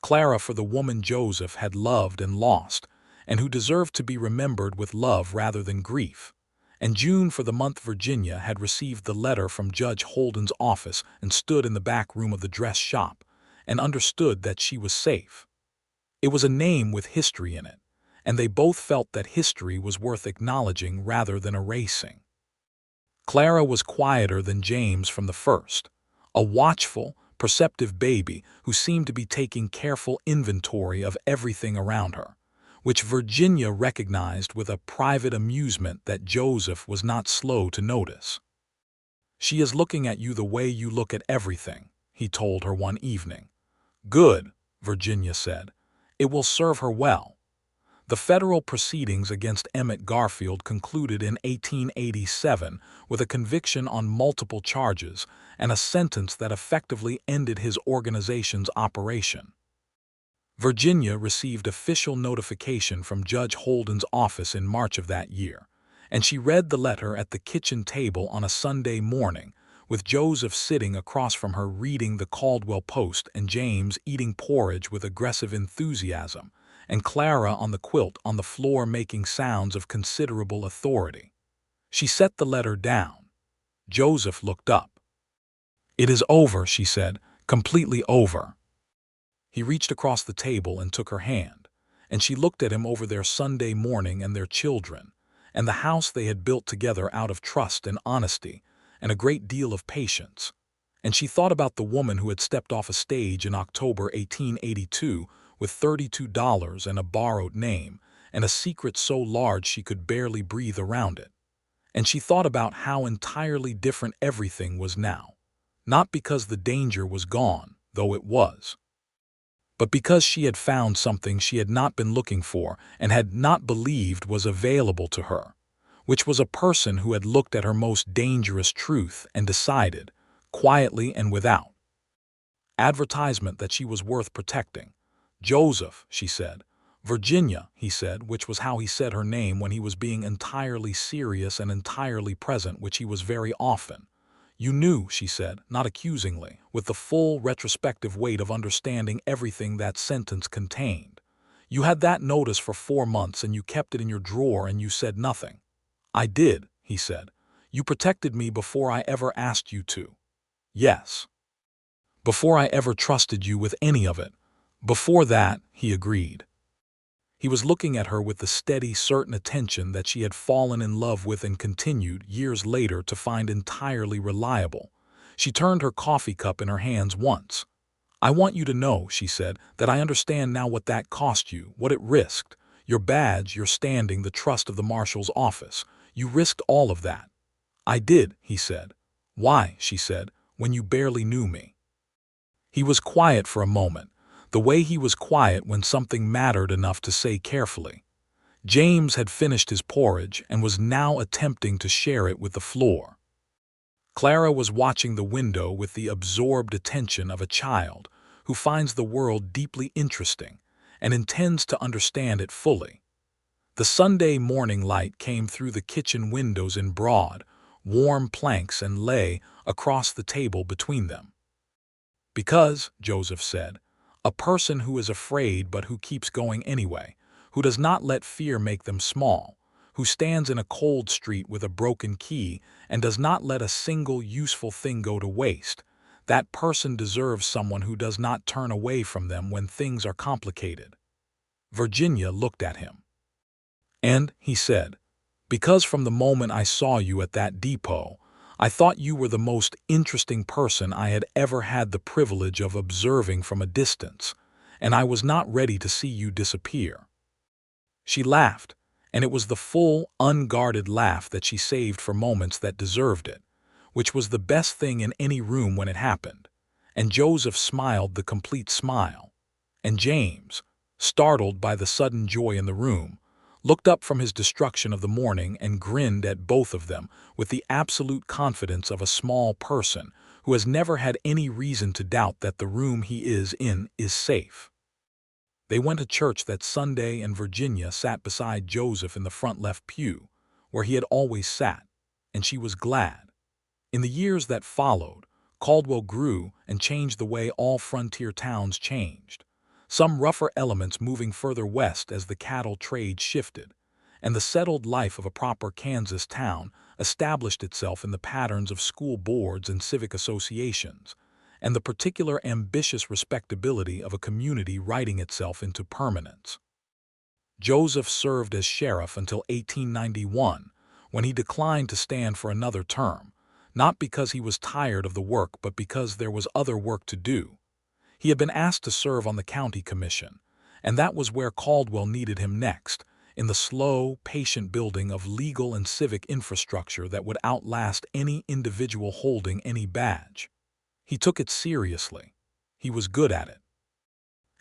Clara for the woman Joseph had loved and lost, and who deserved to be remembered with love rather than grief. And June for the month Virginia had received the letter from Judge Holden's office and stood in the back room of the dress shop, and understood that she was safe. It was a name with history in it, and they both felt that history was worth acknowledging rather than erasing. Clara was quieter than James from the first, a watchful, perceptive baby who seemed to be taking careful inventory of everything around her, which Virginia recognized with a private amusement that Joseph was not slow to notice. "She is looking at you the way you look at everything," he told her one evening. "Good," Virginia said. "It will serve her well." The federal proceedings against Emmett Garfield concluded in 1887 with a conviction on multiple charges and a sentence that effectively ended his organization's operation. Virginia received official notification from Judge Holden's office in March of that year, and she read the letter at the kitchen table on a Sunday morning, with Joseph sitting across from her reading the Caldwell Post and James eating porridge with aggressive enthusiasm, and Clara on the quilt on the floor making sounds of considerable authority. She set the letter down. Joseph looked up. "It is over," she said, "completely over." He reached across the table and took her hand, and she looked at him over their Sunday morning and their children, and the house they had built together out of trust and honesty and a great deal of patience. And she thought about the woman who had stepped off a stage in October 1882 with $32 and a borrowed name, and a secret so large she could barely breathe around it. And she thought about how entirely different everything was now, not because the danger was gone, though it was, but because she had found something she had not been looking for and had not believed was available to her, which was a person who had looked at her most dangerous truth and decided, quietly and without advertisement, that she was worth protecting. "Joseph," she said. "Virginia," he said, which was how he said her name when he was being entirely serious and entirely present, which he was very often. "You knew," she said, not accusingly, with the full retrospective weight of understanding everything that sentence contained. "You had that notice for 4 months and you kept it in your drawer and you said nothing." "I did," he said. "You protected me before I ever asked you to." "Yes. Before I ever trusted you with any of it. Before that," he agreed. He was looking at her with the steady, certain attention that she had fallen in love with and continued, years later, to find entirely reliable. She turned her coffee cup in her hands once. "I want you to know," she said, "that I understand now what that cost you, what it risked. Your badge, your standing, the trust of the marshal's office. You risked all of that." "I did," he said. "Why?" she said, "when you barely knew me." He was quiet for a moment, the way he was quiet when something mattered enough to say carefully. James had finished his porridge and was now attempting to share it with the floor. Clara was watching the window with the absorbed attention of a child who finds the world deeply interesting and intends to understand it fully. The Sunday morning light came through the kitchen windows in broad, warm planks and lay across the table between them. "Because," Joseph said, "a person who is afraid but who keeps going anyway, who does not let fear make them small, who stands in a cold street with a broken key and does not let a single useful thing go to waste, that person deserves someone who does not turn away from them when things are complicated." Virginia looked at him. "And," he said, "because from the moment I saw you at that depot, I thought you were the most interesting person I had ever had the privilege of observing from a distance, and I was not ready to see you disappear." She laughed, and it was the full, unguarded laugh that she saved for moments that deserved it, which was the best thing in any room when it happened. And Joseph smiled the complete smile. And James startled by the sudden joy in the room, looked up from his destruction of the morning and grinned at both of them with the absolute confidence of a small person who has never had any reason to doubt that the room he is in is safe. They went to church that Sunday, and Virginia sat beside Joseph in the front left pew, where he had always sat, and she was glad. In the years that followed, Caldwell grew and changed the way all frontier towns changed, some rougher elements moving further west as the cattle trade shifted, and the settled life of a proper Kansas town established itself in the patterns of school boards and civic associations, and the particular ambitious respectability of a community writing itself into permanence. Joseph served as sheriff until 1891, when he declined to stand for another term, not because he was tired of the work but because there was other work to do. He had been asked to serve on the county commission, and that was where Caldwell needed him next, in the slow, patient building of legal and civic infrastructure that would outlast any individual holding any badge. He took it seriously. He was good at it.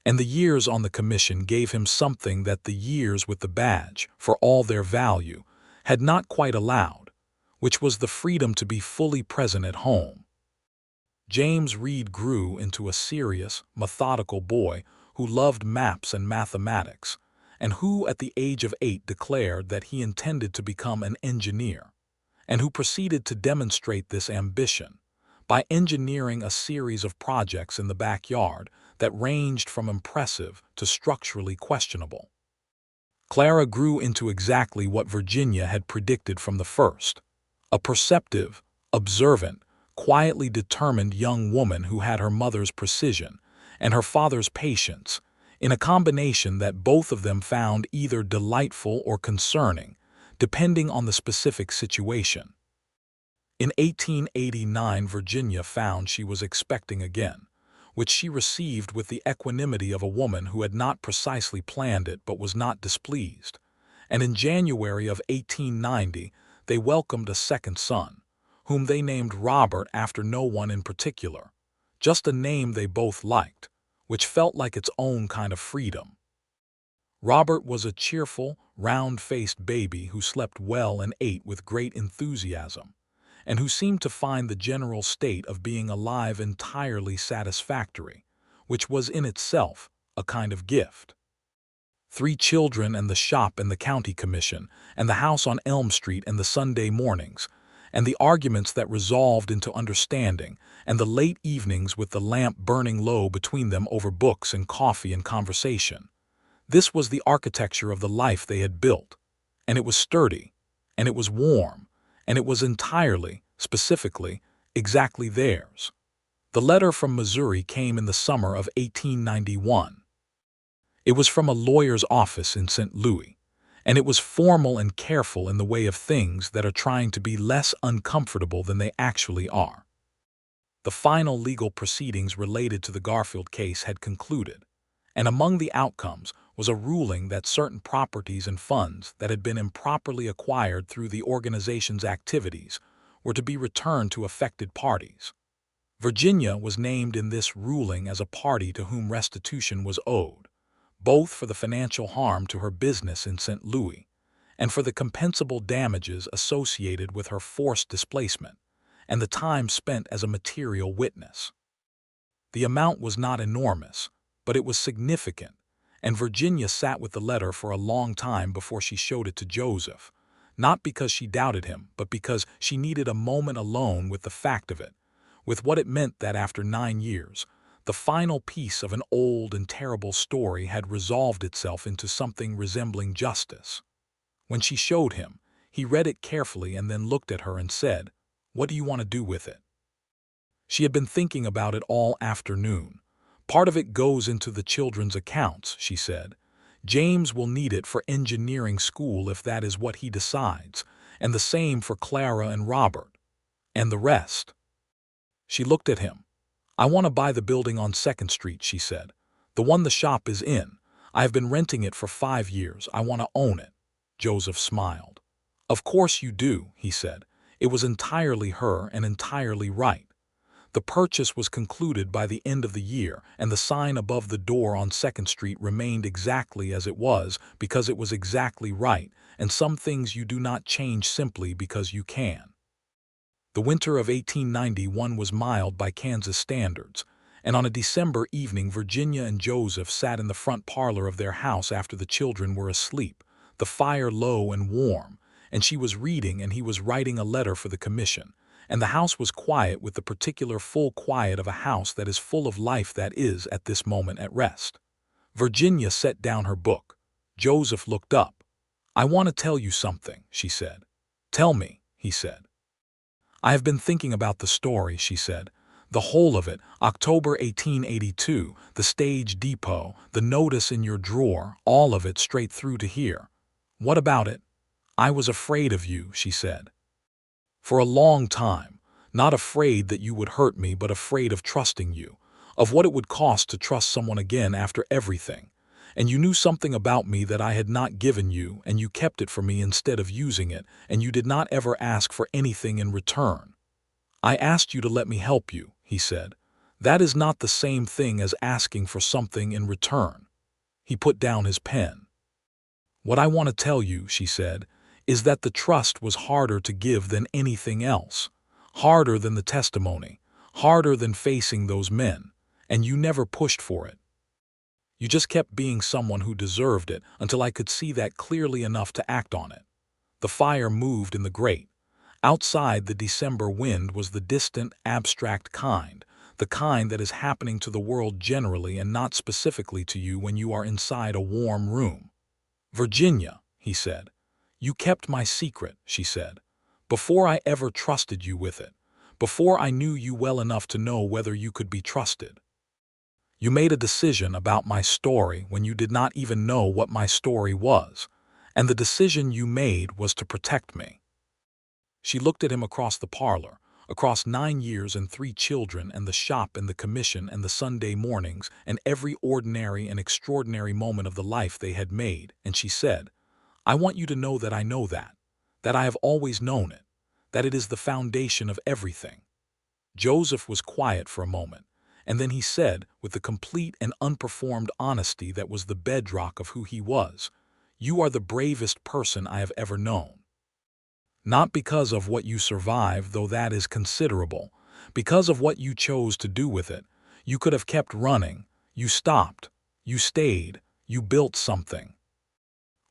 And the years on the commission gave him something that the years with the badge, for all their value, had not quite allowed, which was the freedom to be fully present at home. James Reed grew into a serious, methodical boy who loved maps and mathematics, and who at the age of 8 declared that he intended to become an engineer, and who proceeded to demonstrate this ambition by engineering a series of projects in the backyard that ranged from impressive to structurally questionable. Clara grew into exactly what Virginia had predicted from the first, a perceptive, observant, quietly determined young woman who had her mother's precision and her father's patience, in a combination that both of them found either delightful or concerning, depending on the specific situation. In 1889, Virginia found she was expecting again, which she received with the equanimity of a woman who had not precisely planned it but was not displeased, and in January of 1890 they welcomed a second son, whom they named Robert after no one in particular, just a name they both liked, which felt like its own kind of freedom. Robert was a cheerful, round-faced baby who slept well and ate with great enthusiasm, and who seemed to find the general state of being alive entirely satisfactory, which was in itself a kind of gift. 3 children and the shop and the county commission, and the house on Elm Street and the Sunday mornings, and the arguments that resolved into understanding, and the late evenings with the lamp burning low between them over books and coffee and conversation. This was the architecture of the life they had built, and it was sturdy, and it was warm, and it was entirely, specifically, exactly theirs. The letter from Missouri came in the summer of 1891. It was from a lawyer's office in St. Louis, and it was formal and careful in the way of things that are trying to be less uncomfortable than they actually are. The final legal proceedings related to the Garfield case had concluded, and among the outcomes was a ruling that certain properties and funds that had been improperly acquired through the organization's activities were to be returned to affected parties. Virginia was named in this ruling as a party to whom restitution was owed, both for the financial harm to her business in St. Louis and for the compensable damages associated with her forced displacement and the time spent as a material witness. The amount was not enormous, but it was significant, and Virginia sat with the letter for a long time before she showed it to Joseph, not because she doubted him, but because she needed a moment alone with the fact of it, with what it meant that after 9 years, the final piece of an old and terrible story had resolved itself into something resembling justice. When she showed him, he read it carefully and then looked at her and said, "What do you want to do with it?" She had been thinking about it all afternoon. "Part of it goes into the children's accounts," she said. "James will need it for engineering school if that is what he decides, and the same for Clara and Robert. And the rest." She looked at him. "I want to buy the building on 2nd Street," she said. "The one the shop is in. I have been renting it for 5 years. I want to own it." Joseph smiled. "Of course you do," he said. It was entirely her and entirely right. The purchase was concluded by the end of the year, and the sign above the door on 2nd Street remained exactly as it was because it was exactly right, and some things you do not change simply because you can. The winter of 1891 was mild by Kansas standards, and on a December evening Virginia and Joseph sat in the front parlor of their house after the children were asleep, the fire low and warm, and she was reading and he was writing a letter for the commission, and the house was quiet with the particular full quiet of a house that is full of life that is, at this moment, at rest. Virginia set down her book. Joseph looked up. "I want to tell you something," she said. "Tell me," he said. "I have been thinking about the story," she said. "The whole of it, October 1882, the stage depot, the notice in your drawer, all of it straight through to here." "What about it?" "I was afraid of you," she said. "For a long time. Not afraid that you would hurt me, but afraid of trusting you, of what it would cost to trust someone again after everything. And you knew something about me that I had not given you, and you kept it for me instead of using it, and you did not ever ask for anything in return." "I asked you to let me help you," he said. "That is not the same thing as asking for something in return." He put down his pen. "What I want to tell you," she said, "is that the trust was harder to give than anything else. Harder than the testimony, harder than facing those men, and you never pushed for it. You just kept being someone who deserved it until I could see that clearly enough to act on it." The fire moved in the grate. Outside, the December wind was the distant, abstract kind, the kind that is happening to the world generally and not specifically to you when you are inside a warm room. "Virginia," he said. "You kept my secret," she said, "before I ever trusted you with it, before I knew you well enough to know whether you could be trusted. You made a decision about my story when you did not even know what my story was, and the decision you made was to protect me." She looked at him across the parlor, across 9 years and 3 children and the shop and the commission and the Sunday mornings and every ordinary and extraordinary moment of the life they had made, and she said, "I want you to know that I know that I have always known it, that it is the foundation of everything." Joseph was quiet for a moment, and then he said, with the complete and unperformed honesty that was the bedrock of who he was, "You are the bravest person I have ever known. Not because of what you survived, though that is considerable, because of what you chose to do with it. You could have kept running. You stopped. You stayed. You built something."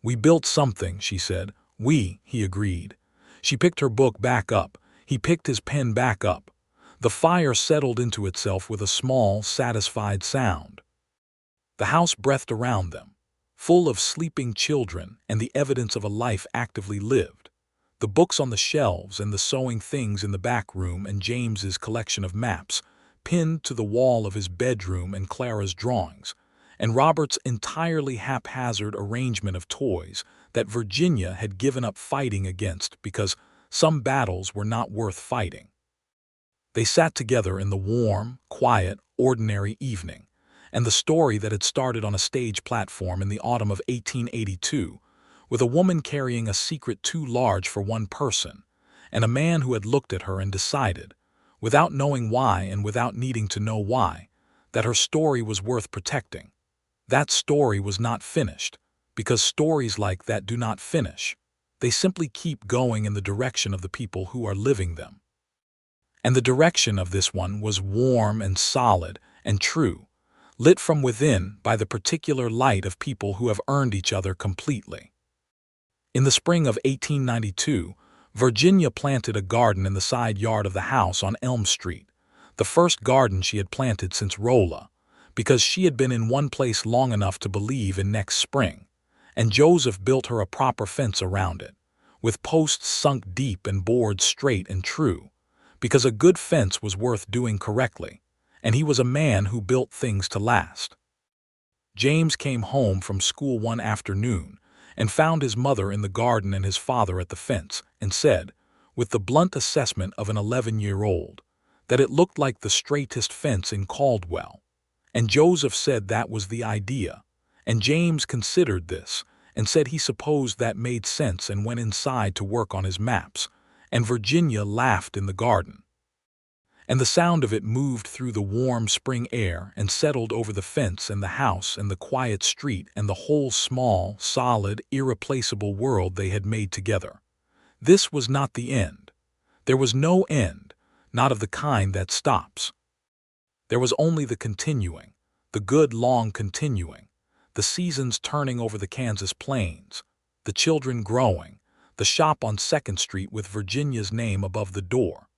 "We built something," she said. "We," he agreed. She picked her book back up. He picked his pen back up. The fire settled into itself with a small, satisfied sound. The house breathed around them, full of sleeping children and the evidence of a life actively lived. The books on the shelves and the sewing things in the back room and James's collection of maps, pinned to the wall of his bedroom and Clara's drawings, and Robert's entirely haphazard arrangement of toys that Virginia had given up fighting against because some battles were not worth fighting. They sat together in the warm, quiet, ordinary evening, and the story that had started on a stage platform in the autumn of 1882, with a woman carrying a secret too large for one person, and a man who had looked at her and decided, without knowing why and without needing to know why, that her story was worth protecting. That story was not finished, because stories like that do not finish. They simply keep going in the direction of the people who are living them. And the direction of this one was warm and solid and true, lit from within by the particular light of people who have earned each other completely. In the spring of 1892, Virginia planted a garden in the side yard of the house on Elm Street, the first garden she had planted since Rolla, because she had been in one place long enough to believe in next spring, and Joseph built her a proper fence around it, with posts sunk deep and boards straight and true, because a good fence was worth doing correctly, and he was a man who built things to last. James came home from school one afternoon and found his mother in the garden and his father at the fence, and said, with the blunt assessment of an 11-year-old, that it looked like the straightest fence in Caldwell. And Joseph said that was the idea, and James considered this and said he supposed that made sense and went inside to work on his maps, and Virginia laughed in the garden. and the sound of it moved through the warm spring air and settled over the fence and the house and the quiet street and the whole small, solid, irreplaceable world they had made together. This was not the end. There was no end, not of the kind that stops. There was only the continuing, the good long continuing, the seasons turning over the Kansas plains, the children growing, the shop on 2nd Street with Virginia's name above the door,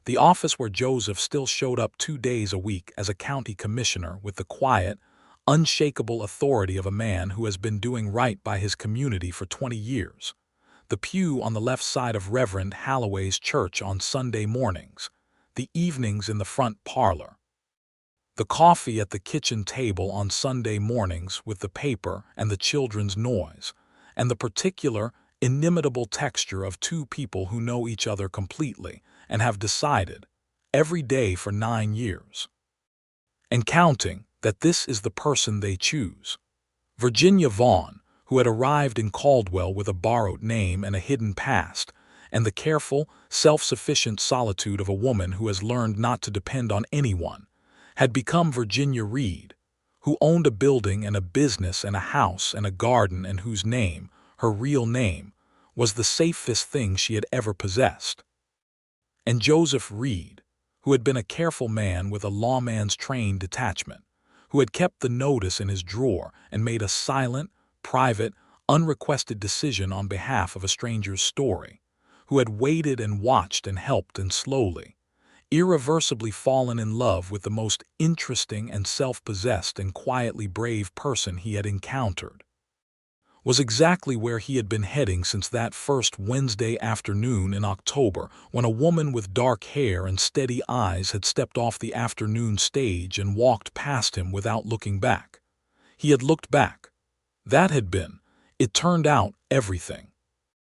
the office where Joseph still showed up 2 days a week as a county commissioner with the quiet, unshakable authority of a man who has been doing right by his community for 20 years, the pew on the left side of Reverend Halloway's church on Sunday mornings, the evenings in the front parlor, the coffee at the kitchen table on Sunday mornings with the paper and the children's noise, and the particular, inimitable texture of two people who know each other completely and have decided, every day for 9 years, and counting, that this is the person they choose. Virginia Vaughn, who had arrived in Caldwell with a borrowed name and a hidden past, and the careful, self-sufficient solitude of a woman who has learned not to depend on anyone, had become Virginia Reed, who owned a building and a business and a house and a garden and whose name, her real name, was the safest thing she had ever possessed. And Joseph Reed, who had been a careful man with a lawman's trained detachment, who had kept the notice in his drawer and made a silent, private, unrequested decision on behalf of a stranger's story, who had waited and watched and helped and slowly, irreversibly fallen in love with the most interesting and self-possessed and quietly brave person he had encountered, was exactly where he had been heading since that first Wednesday afternoon in October when a woman with dark hair and steady eyes had stepped off the afternoon stage and walked past him without looking back. He had looked back. That had been, it turned out, everything.